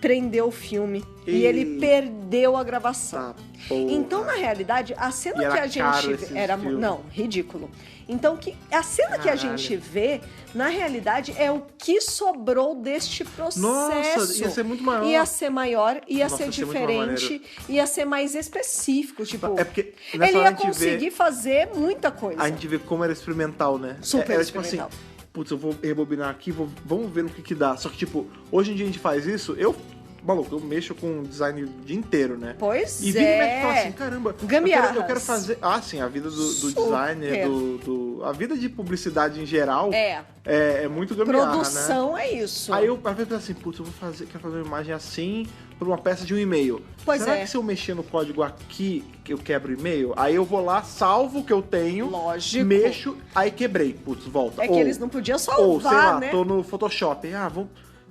prendeu o filme e ele perdeu a gravação. Então, na realidade, a cena que a gente era não, ridículo. Então, a cena que a gente vê, na realidade, é o que sobrou deste processo. Nossa, ia ser muito maior. Ia ser maior, ia ser diferente, ia ser mais específico. Tipo, é porque ele ia conseguir fazer muita coisa. A gente vê como era experimental, né? Super experimental. Tipo assim, putz, eu vou rebobinar aqui, vamos ver no que dá. Só que, tipo, hoje em dia a gente faz isso, eu mexo com design o dia inteiro, né? Pois e vira e mexe e fala assim, caramba, eu quero fazer... Ah, sim, a vida do designer, a vida de publicidade em geral é muito gambiarra, produção, né? É isso. Aí eu às vezes penso assim, putz, quero fazer uma imagem assim por uma peça de um e-mail. Será que se eu mexer no código aqui, eu quebro o e-mail? Aí eu vou lá, salvo o que eu tenho, lógico, mexo, aí quebrei, putz, volta. Que eles não podiam salvar, ou, sei lá, né? Tô no Photoshop,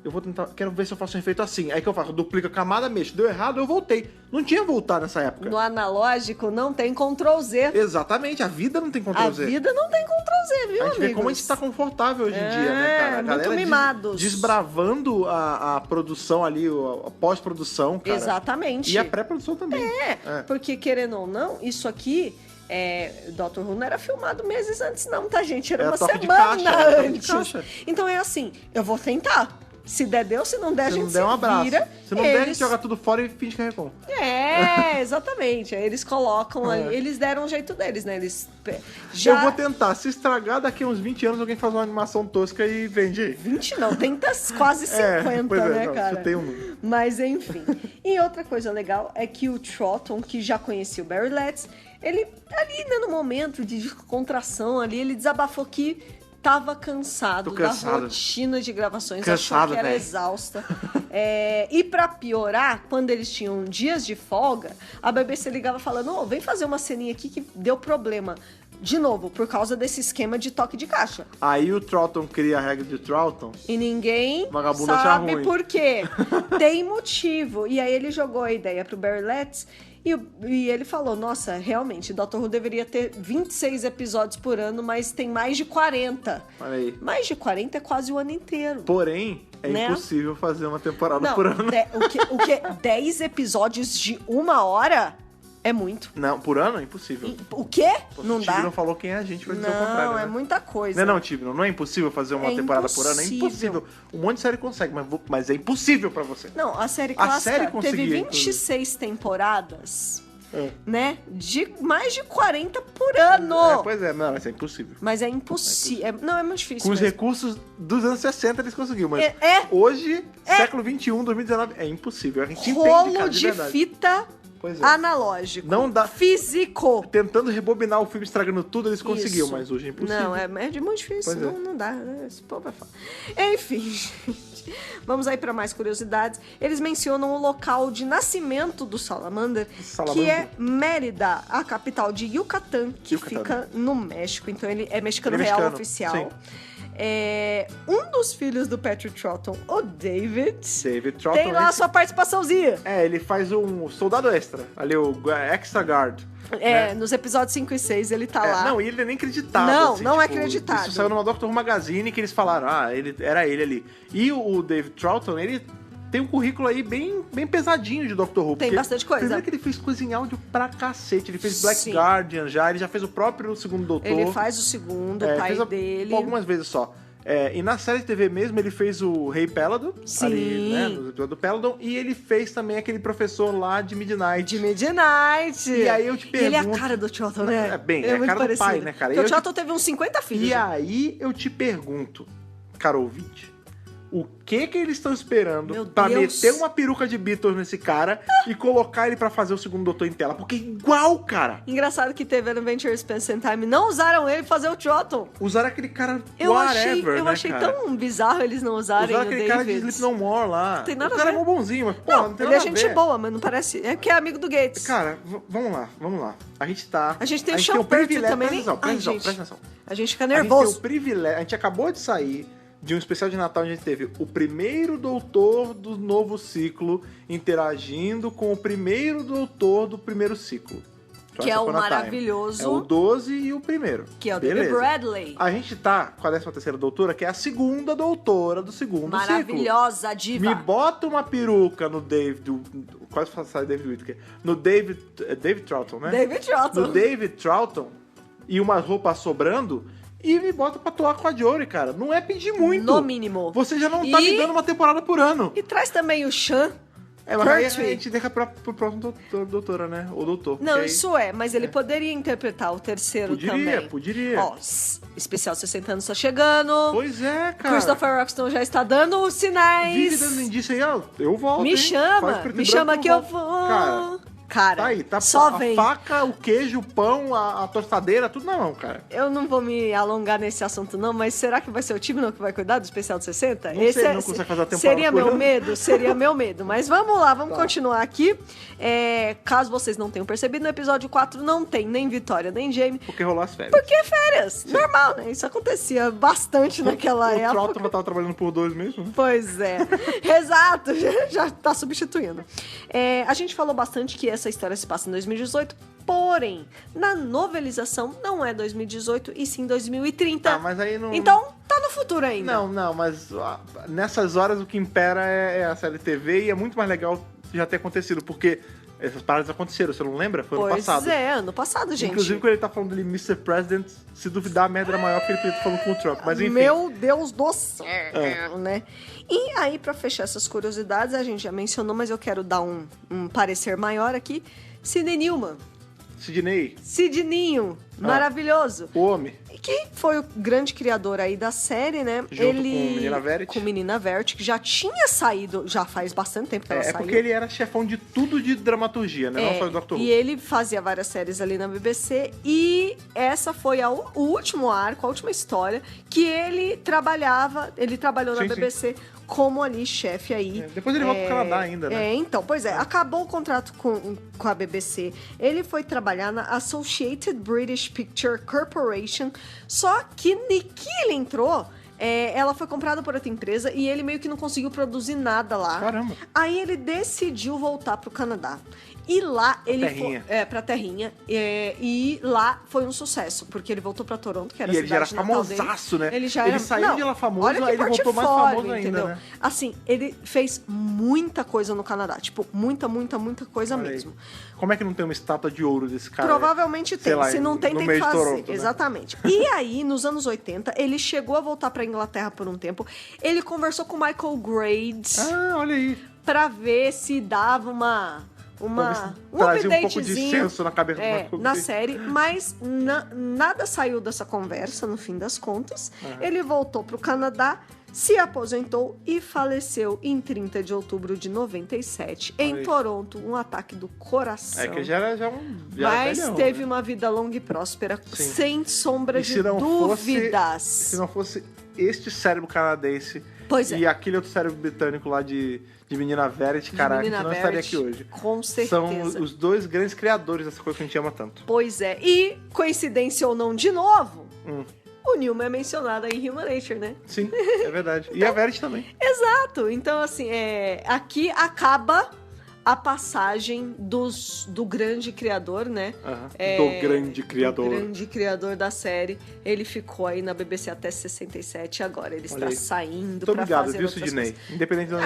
eu vou tentar, quero ver se eu faço um efeito assim. Aí que eu faço, duplico a camada, mexo, deu errado, eu voltei. Não tinha voltar nessa época. No analógico não tem Ctrl+Z. Exatamente, a vida não tem Ctrl+Z. A vida não tem Ctrl+Z, viu, A gente vê como a gente tá confortável hoje em dia, né, cara? A galera muito mimados. Desbravando a produção ali, a pós-produção, cara. Exatamente. E a pré-produção também. Porque querendo ou não, isso aqui... Dr. Who não era filmado meses antes não, tá, gente? Era uma semana antes. Então é assim, eu vou tentar. Se der, deu. Se não der, a gente se vira. Se não der, a gente joga tudo fora e finge que é Recon. Exatamente. Aí eles colocam ali. Eles deram um jeito deles, né? Eu vou tentar. Se estragar, daqui a uns 20 anos alguém faz uma animação tosca e vende aí. 20 não, tenta quase 50, né, cara? Chutei um. Mas enfim. E outra coisa legal é que o Troughton, que já conhecia o Barry Letts, ele ali, né, no momento de contração ali, ele desabafou que tava cansado da rotina de gravações, achou que era exausta. E pra piorar, quando eles tinham dias de folga, a BBC ligava falando, vem fazer uma ceninha aqui que deu problema. De novo, por causa desse esquema de toque de caixa. Aí o Troughton cria a regra de Troughton. E ninguém Vagabundo sabe por quê. Tem motivo. E aí ele jogou a ideia pro Barry Letts e ele falou, nossa, realmente, Dr. Who deveria ter 26 episódios por ano, mas tem mais de 40. Olha aí. Mais de 40 é quase o ano inteiro. Porém, impossível fazer uma temporada por ano. O que? 10 episódios de 1 hora? É muito. Não, por ano é impossível. O quê? Não dá. O Tibnon falou quem é a gente pra dizer o contrário. Não, é muita coisa. Não, Tibnon, não é impossível fazer uma temporada por ano? É impossível. Um monte de série consegue, mas é impossível pra você. Não, a série clássica teve 26 temporadas, né? De mais de 40 por ano. Pois é, não, isso é impossível. Mas é impossível. Não, é muito difícil. Com os recursos dos anos 60 eles conseguiram, mas hoje, século 21, 2019, é impossível. A gente entende, cara, de verdade. Fita analógico. Não dá. Físico. Tentando rebobinar o filme, estragando tudo, eles conseguiam, mas hoje é impossível. Não, é muito difícil. Não dá. Esse povo vai falar. Enfim, gente. Vamos aí para mais curiosidades. Eles mencionam o local de nascimento do Salamander, que é Mérida, a capital de Yucatán, que fica no México. Então ele é mexicano real oficial. Um dos filhos do Patrick Troughton, o David Troughton, tem lá a sua participaçãozinha. Ele faz um soldado extra, ali o Extra Guard. Né? Nos episódios 5 e 6 ele tá lá. Não, e ele é nem acreditado. Não, assim, não é acreditado. Isso saiu numa Doctor Who Magazine que eles falaram, era ele ali. E o David Troughton, ele tem um currículo aí bem pesadinho de Doctor Who. Tem bastante coisa. Primeiro que ele fez coisa em áudio pra cacete. Ele fez Black Guardian ele já fez o próprio Segundo Doutor. Ele faz o segundo, o pai dele. Algumas vezes só. E na série de TV mesmo, ele fez o Rei Peladon. Sim. Ali, né, no episódio do Peladon. E ele fez também aquele professor lá de Midnight. E aí eu te pergunto... Ele é a cara do Troughton, né? É a cara do pai, né, cara? Porque o Troughton teve uns 50 filhos. E aí eu te pergunto, cara ouvinte, o que eles estão esperando pra meter uma peruca de Beatles nesse cara e colocar ele pra fazer o Segundo Doutor em tela? Porque é igual, cara. Engraçado que teve Adventure Space and Time. Não usaram ele pra fazer o Troughton. Usaram aquele cara Eu achei tão bizarro eles não usarem Usaram aquele cara de Sleep No More lá. Não tem nada o cara é mó bonzinho, mas não tem ele é gente boa, mas não parece... É porque é amigo do Gates. Cara, vamos lá. A gente tem o Sean Pertwee também, presta atenção. A gente fica nervoso. A gente tem o privilégio... A gente acabou de sair de um especial de Natal onde a gente teve o primeiro doutor do novo ciclo interagindo com o primeiro doutor do primeiro ciclo. Que é o maravilhoso... É o 12 e o primeiro. Que é o David Bradley. A gente tá com a 13ª doutora, que é a segunda doutora do segundo ciclo. Maravilhosa, diva. Me bota uma peruca no David... Quase falei David Whittaker. No David Troughton, né? David Troughton. No David Troughton e umas roupas sobrando... E me bota pra atuar com a Jory, cara. Não é pedir muito. No mínimo. Você já não tá me dando uma temporada por ano. E traz também o Sean mas aí a gente deixa pro próximo doutora, né? Ou doutor. Não, isso mas ele poderia interpretar o terceiro também. Poderia. Ó, especial 60 anos tá chegando. Pois é, cara. Christopher Roxton já está dando sinais. Vive dando indício aí, ó. Eu volto, Me chama que eu vou. Cara, tá aí, só a vem. faca, o queijo, o pão, a tostadeira, tudo na mão, cara. Eu não vou me alongar nesse assunto não, mas será que vai ser o Tibnon que vai cuidar do especial de 60? Não sei, não consegue fazer a temporada. Seria meu medo. Mas vamos lá, vamos continuar aqui. Caso vocês não tenham percebido, no episódio 4 não tem nem Vitória, nem Jamie. Porque rolou as férias. Porque férias. Sim. Normal, né? Isso acontecia bastante naquela época. O Troughton tava trabalhando por 2 mesmo, né? Pois é. Exato. Já tá substituindo. A gente falou bastante que essa história se passa em 2018, porém, na novelização não é 2018 e sim 2030. Mas aí não... Então, tá no futuro ainda. Não, mas nessas horas o que impera é a série TV e é muito mais legal já ter acontecido, porque essas paradas aconteceram, você não lembra? Foi ano passado. Pois é, ano passado, gente. Inclusive, quando ele tá falando dele, Mr. President, se duvidar, a merda era maior que ele tá falando com o Trump. Mas enfim. Meu Deus do céu, né? E aí, pra fechar essas curiosidades, a gente já mencionou, mas eu quero dar um parecer maior aqui. Sidney Newman. Sidninho, maravilhoso. O homem. Que foi o grande criador aí da série, né? Junto com Menina Verity. Com Menina Verity, que já tinha saído, já faz bastante tempo que ela saiu. É porque ele era chefão de tudo de dramaturgia, né? Não só do Doctor Who. E ele fazia várias séries ali na BBC e essa foi o último arco, a última história que ele trabalhou na BBC como ali chefe aí. Depois ele volta pro Canadá ainda, né? Então, pois é. Acabou o contrato com a BBC. Ele foi trabalhar na Associated British Picture Corporation. Só que que ele entrou... ela foi comprada por outra empresa e ele meio que não conseguiu produzir nada lá. Caramba. Aí ele decidiu voltar pro Canadá. E lá ele foi... pra terrinha. E lá foi um sucesso, porque ele voltou pra Toronto, que era a cidade natal dele. E ele já era famosaço, né? Ele saiu de lá famoso, aí ele voltou mais famoso ainda, né? Assim, ele fez muita coisa no Canadá. Tipo, muita coisa mesmo. Como é que não tem uma estátua de ouro desse cara? Provavelmente tem. Se não tem, tem que fazer. Toronto, né? Exatamente. E aí, nos anos 80, ele chegou a voltar pra Inglaterra por um tempo. Ele conversou com o Michael Grades. Olha aí. Pra ver se dava um trazia um pouco de senso na cabeça do na série, mas nada saiu dessa conversa, no fim das contas. Ele voltou pro Canadá, se aposentou e faleceu em 30 de outubro de 97, em Toronto, um ataque do coração. Que já era mas velhão, teve né? uma vida longa e próspera, sem sombra de dúvidas. Se não fosse este cérebro canadense e aquele outro cérebro britânico lá de Menina Verity, caraca, a gente não estaria aqui hoje. Com certeza. São os dois grandes criadores dessa coisa que a gente ama tanto. Pois é. E, coincidência ou não, de novo, o o Newman é mencionado em Human Nature, né? Sim, é verdade. E a Verity também. Exato. Então, assim, aqui acaba a passagem do grande criador, né? Do grande criador. Do grande criador da série. Ele ficou aí na BBC até 67 e agora ele está saindo pra obrigado, fazer viu, outras Sidney? coisas. Independente de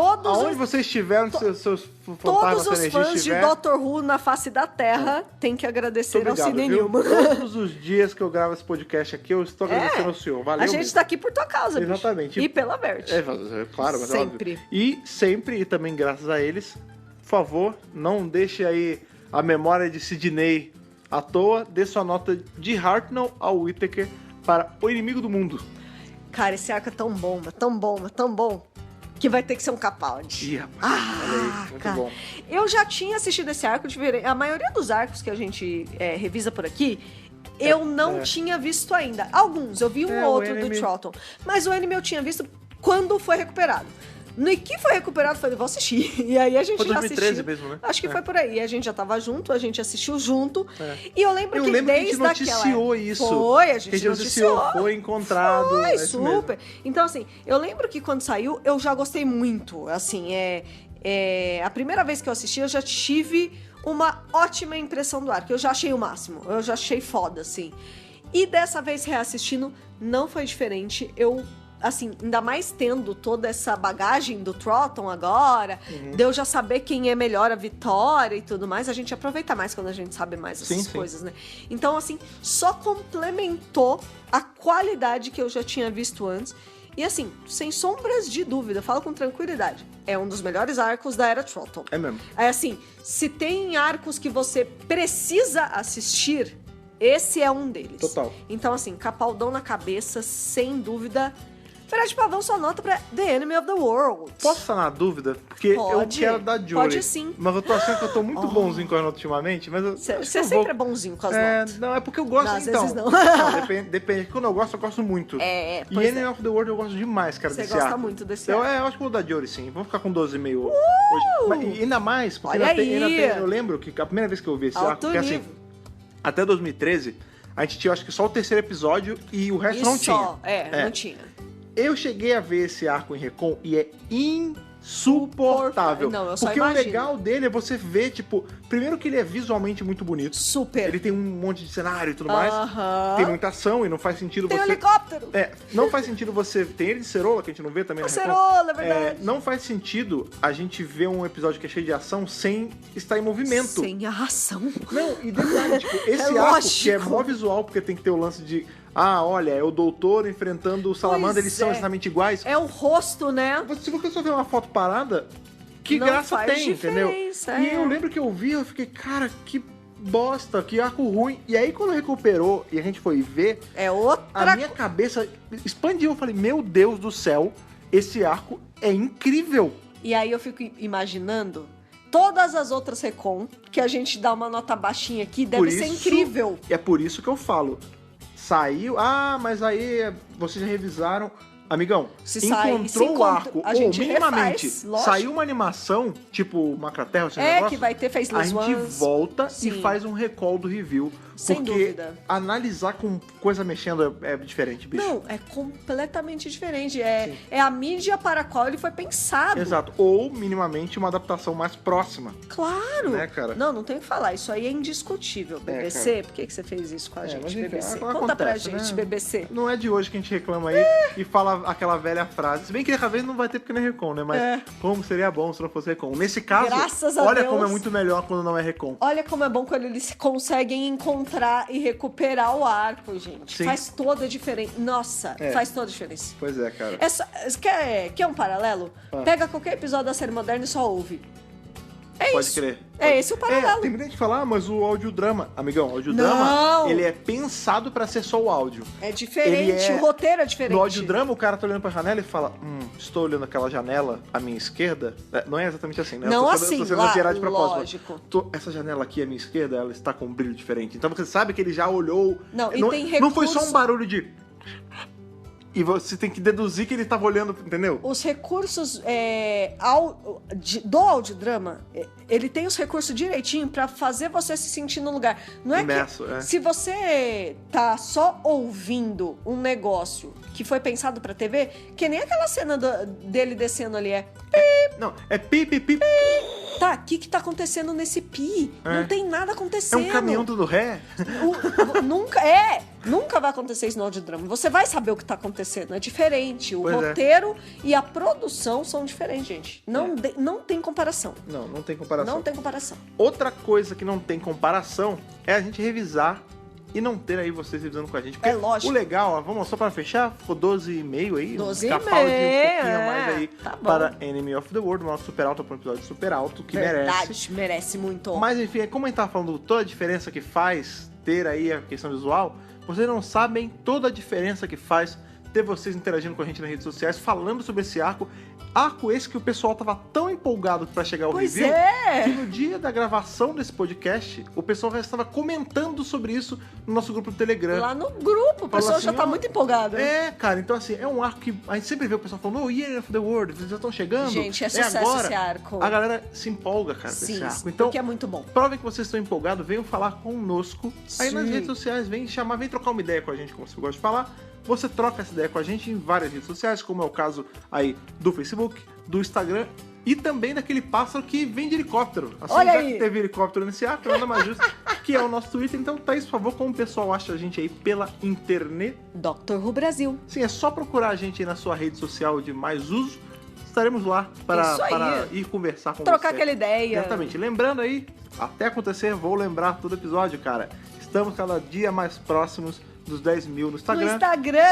Aonde vocês estiveram, seus todos os fãs de Doctor Who na face da Terra têm que agradecer ao Sidney Newman. Todos os dias que eu gravo esse podcast aqui, eu estou agradecendo ao senhor. Valeu. A gente está aqui por tua causa, exatamente. Bicho. E pela Verity. Claro, mas sempre. É óbvio. E sempre, e também graças a eles, por favor, não deixe aí a memória de Sidney à toa. Dê sua nota de Hartnell ao Whittaker para O Inimigo do Mundo. Cara, esse arco é tão bom, tão bom, que vai ter que ser um Capaldi. Ih, rapaz. Muito bom. Eu já tinha assistido esse arco, a maioria dos arcos que a gente revisa por aqui, eu não tinha visto ainda. Alguns, eu vi um outro do Troughton. Mas o anime eu tinha visto quando foi recuperado. No que foi recuperado, eu falei, vou assistir. E aí a gente foi 2013 assistiu. Mesmo, né? Acho que foi por aí. A gente já tava junto, a gente assistiu junto. E eu lembro que desde a gente noticiou isso. Foi, a gente noticiou. Foi encontrado. Foi, super. Então, assim, eu lembro que quando saiu, eu já gostei muito. Assim, a primeira vez que eu assisti, eu já tive uma ótima impressão do arco. Eu já achei o máximo. Eu já achei foda, assim. E dessa vez, reassistindo, não foi diferente. Eu... assim, ainda mais tendo toda essa bagagem do Troughton agora, de eu já saber quem é melhor a Vitória e tudo mais, a gente aproveita mais quando a gente sabe mais essas coisas, né? Então, assim, só complementou a qualidade que eu já tinha visto antes. E, assim, sem sombras de dúvida, falo com tranquilidade, é um dos melhores arcos da Era Troughton. É mesmo. É assim, se tem arcos que você precisa assistir, esse é um deles. Total. Então, assim, capaldão na cabeça, sem dúvida. Fred Pavão só nota pra The Enemy of the World. Posso estar na dúvida? Porque eu quero dar Jory. Pode sim. Mas eu tô achando que eu tô muito bonzinho com as notas ultimamente. Você sempre é bonzinho com as notas. Não, é porque eu gosto, não, então. Às vezes não. Depende. Quando eu gosto muito. E Enemy of the World eu gosto demais, cara, desse arco. Você gosta muito desse arco. Eu acho que vou dar Jory, sim. Vamos ficar com 12,5 hoje. Mas, e ainda mais, porque eu lembro que a primeira vez que eu vi esse arco, porque assim, até 2013, a gente tinha, acho que só o terceiro episódio e o resto não tinha. Não tinha. Eu cheguei a ver esse arco em Recon e é insuportável. Não, eu só porque imagino. o legal dele é você ver, tipo, primeiro que ele é visualmente muito bonito. Super. Ele tem um monte de cenário e tudo mais. Tem muita ação e não faz sentido tem você... Tem helicóptero. Não faz sentido você... Tem ele de cerola, que a gente não vê também na Recon. Cerola, é verdade. Não faz sentido a gente ver um episódio que é cheio de ação sem estar em movimento. Sem a ação. Não, e detalhe, tipo, esse arco que é mó visual, porque tem que ter o lance de... olha, é o doutor enfrentando o Salamandra, eles são exatamente iguais. É o rosto, né? Se você só ver uma foto parada, que não graça tem, entendeu? E eu lembro que eu vi, eu fiquei, cara, que bosta, que arco ruim. E aí quando recuperou e a gente foi ver, a minha cabeça expandiu. Eu falei, meu Deus do céu, esse arco é incrível. E aí eu fico imaginando... todas as outras Recon, que a gente dá uma nota baixinha aqui, deve ser incrível. É por isso que eu falo. Saiu, mas aí vocês já revisaram. Amigão, encontrou o arco, ou minimamente saiu uma animação, tipo Macraterra, esse negócio, que vai ter Faceless Ones. A gente volta Sim. e faz um recall do review. Sem dúvida. Analisar com coisa mexendo é diferente, bicho. Não, é completamente diferente. É a mídia para a qual ele foi pensado. Exato. Ou, minimamente, uma adaptação mais próxima. Claro. Né, cara? Não tem o que falar. Isso aí é indiscutível, BBC. Por que você fez isso com a gente, BBC? Conta pra gente, BBC. Não é de hoje que a gente reclama aí e fala aquela velha frase. Se bem que dessa vez não vai ter porque não é Recon, né? Mas como seria bom se não fosse Recon. Nesse caso, olha como é muito melhor quando não é Recon. Olha como é bom quando eles conseguem encontrar e recuperar o arco, gente. Sim. Faz toda a diferença. Nossa, faz toda a diferença. Pois é, cara. Quer um paralelo? Pega qualquer episódio da série moderna e só ouve. Pode crer. Esse o paralelo. Tem muita gente que fala, mas o audiodrama... Amigão, o audiodrama, ele é pensado pra ser só o áudio. É diferente, o roteiro é diferente. No audiodrama, o cara tá olhando pra janela e fala, estou olhando aquela janela à minha esquerda. Não é exatamente assim, né? Não eu assim, tô sendo exagerado de propósito. Lógico. Essa janela aqui à minha esquerda, ela está com um brilho diferente. Então você sabe que ele já olhou... Não, e tem recurso... Não foi só um barulho de... E você tem que deduzir que ele tava olhando, entendeu? Os recursos do audiodrama, ele tem os recursos direitinho pra fazer você se sentir no lugar. Não é imerso, que se você tá só ouvindo um negócio que foi pensado pra TV, que nem aquela cena dele descendo ali Não, é pi, pi, pi. Tá, o que tá acontecendo nesse pi? Não tem nada acontecendo. É um caminhão do ré. Nunca vai acontecer isso no audiodrama. Você vai saber o que tá acontecendo. É diferente. O roteiro e a produção são diferentes, gente. Não tem comparação. Não tem comparação. Não tem comparação. Outra coisa que não tem comparação é a gente revisar e não ter aí vocês revisando com a gente. Porque lógico. O legal, ó, vamos só pra fechar, ficou 12,5 aí. 12,5. Um pouquinho mais aí tá para Enemy of the World, o nosso super alto, um episódio super alto, que merece muito. Mas enfim, como a gente tava falando, toda a diferença que faz ter aí a questão visual, vocês não sabem toda a diferença que faz ter vocês interagindo com a gente nas redes sociais, falando sobre esse arco esse que o pessoal tava tão empolgado pra chegar ao review, que no dia da gravação desse podcast, o pessoal já estava comentando sobre isso no nosso grupo do Telegram. Lá no grupo, o pessoal assim, já tá muito empolgado. Cara, então assim, é um arco que a gente sempre vê o pessoal falando, Year of the World, vocês já estão chegando. Gente, é sucesso agora. Esse arco. A galera se empolga, cara, com esse arco. Então, porque é muito bom. Provem que vocês estão empolgados, venham falar conosco aí nas redes sociais, vem trocar uma ideia com a gente, como você gosta de falar. Você troca essa ideia com a gente em várias redes sociais, como é o caso aí do Facebook, do Instagram e também daquele pássaro que vem de helicóptero. Assim, olha já aí. que teve helicóptero nesse arco, nada mais justo, que é o nosso Twitter. Então, Thaís, por favor, como o pessoal acha a gente aí pela internet? Dr. Who Brasil. Sim, é só procurar a gente aí na sua rede social de mais uso. Estaremos lá para ir conversar com trocar você. aquela ideia. Exatamente. Lembrando aí, até acontecer, vou lembrar todo episódio, cara. Estamos cada dia mais próximos dos 10 mil no Instagram.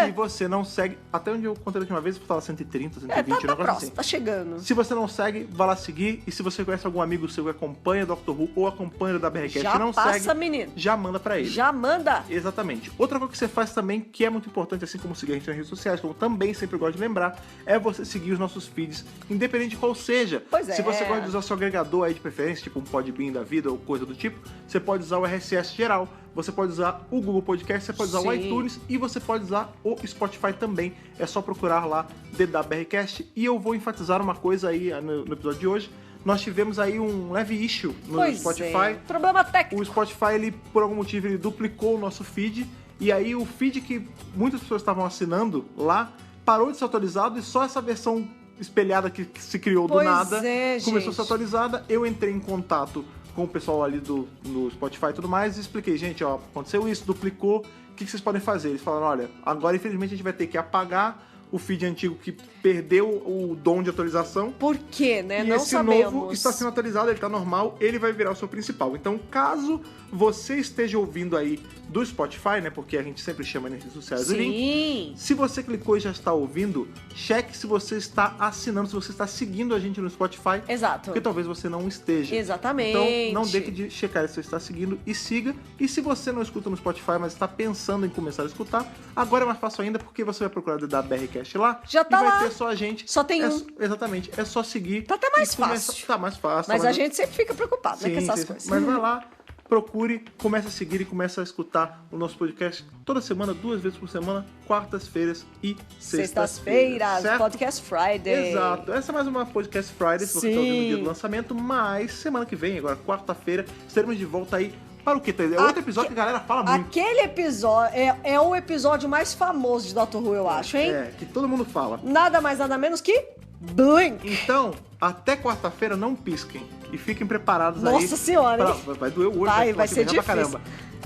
Se você não segue, até onde eu contei a última vez, eu tava 130, 120, tá próximo, assim. Tá chegando. Se você não segue, vá lá seguir. E se você conhece algum amigo seu que acompanha Dr. Who ou acompanha o da BRCast e não segue, menino. Já manda pra ele. Já manda. Exatamente. Outra coisa que você faz também, que é muito importante, assim como seguir a gente nas redes sociais, como também sempre gosto de lembrar, é você seguir os nossos feeds, independente de qual seja. Se você gosta de usar seu agregador aí de preferência, tipo um Podbean da vida ou coisa do tipo, você pode usar o RSS geral. Você pode usar o Google Podcast, você pode usar o iTunes e você pode usar o Spotify também. É só procurar lá DWRcast. E eu vou enfatizar uma coisa aí no episódio de hoje. Nós tivemos aí um leve issue no Spotify. Problema técnico. O Spotify, ele, por algum motivo, ele duplicou o nosso feed. E aí o feed que muitas pessoas estavam assinando lá parou de ser atualizado e só essa versão espelhada que se criou do nada começou a ser atualizada. Eu entrei em contato com o pessoal ali do Spotify e tudo mais, e expliquei, gente, ó, aconteceu isso, duplicou, o que vocês podem fazer? Eles falaram, olha, agora infelizmente a gente vai ter que apagar o feed antigo que perdeu o dom de atualização. Por quê, né? E não esse sabemos. novo está sendo atualizado, ele tá normal, ele vai virar o seu principal. Então, caso você esteja ouvindo aí do Spotify, né? Porque a gente sempre chama nas redes sociais o link. Se você clicou e já está ouvindo, cheque se você está assinando, se você está seguindo a gente no Spotify. Exato. Porque talvez você não esteja. Exatamente. Então, não deixe de checar se você está seguindo e siga. E se você não escuta no Spotify, mas está pensando em começar a escutar, agora é mais fácil ainda, porque você vai procurar da BRCast lá. Já tá e vai lá. ter só a gente. Só tem Exatamente. É só seguir. Tá até mais fácil. Tá mais fácil. Mas a gente sempre fica preocupado, né, com essas coisas. Mas vai lá, procure, comece a seguir e comece a escutar o nosso podcast toda semana, 2 vezes por semana, quartas-feiras e sextas-feiras. Podcast Friday. Exato. Essa é mais uma Podcast Friday, se você está ouvindo no dia do lançamento, mas semana que vem, agora quarta-feira, estaremos de volta aí para o quê? É outro episódio que a galera fala muito. Aquele episódio é o episódio mais famoso de Dr. Who, eu acho, hein? Que todo mundo fala. Nada mais, nada menos que Blink. Então, até quarta-feira não pisquem e fiquem preparados. Nossa senhora, vai doer o olho. Vai ser difícil. Pra caramba.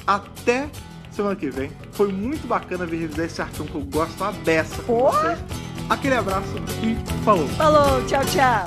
Até semana que vem. Foi muito bacana vir revisar esse arcão que eu gosto a beça com vocês. Aquele abraço e falou. Falou, tchau, tchau.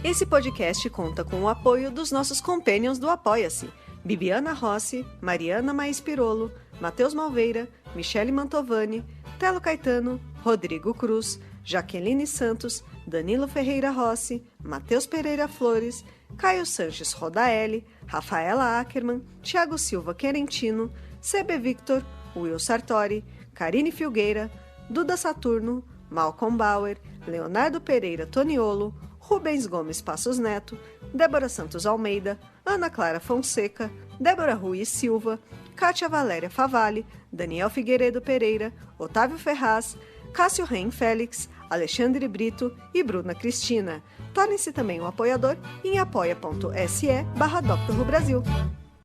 Esse podcast conta com o apoio dos nossos companions do Apoia-se: Bibiana Rossi, Mariana Maes Pirolo, Matheus Malveira, Michele Mantovani, Telo Caetano, Rodrigo Cruz, Jaqueline Santos, Danilo Ferreira Rossi, Matheus Pereira Flores, Caio Sanches Rodaelli, Rafaela Ackerman, Thiago Silva Querentino, CB Victor, Will Sartori, Karine Filgueira, Duda Saturno, Malcolm Bauer, Leonardo Pereira Toniolo, Rubens Gomes Passos Neto, Débora Santos Almeida, Ana Clara Fonseca, Débora Ruiz Silva, Kátia Valéria Favalli, Daniel Figueiredo Pereira, Otávio Ferraz, Cássio Reim Félix, Alexandre Brito e Bruna Cristina. Torne-se também um apoiador em apoia.se/Dr. Who Brasil.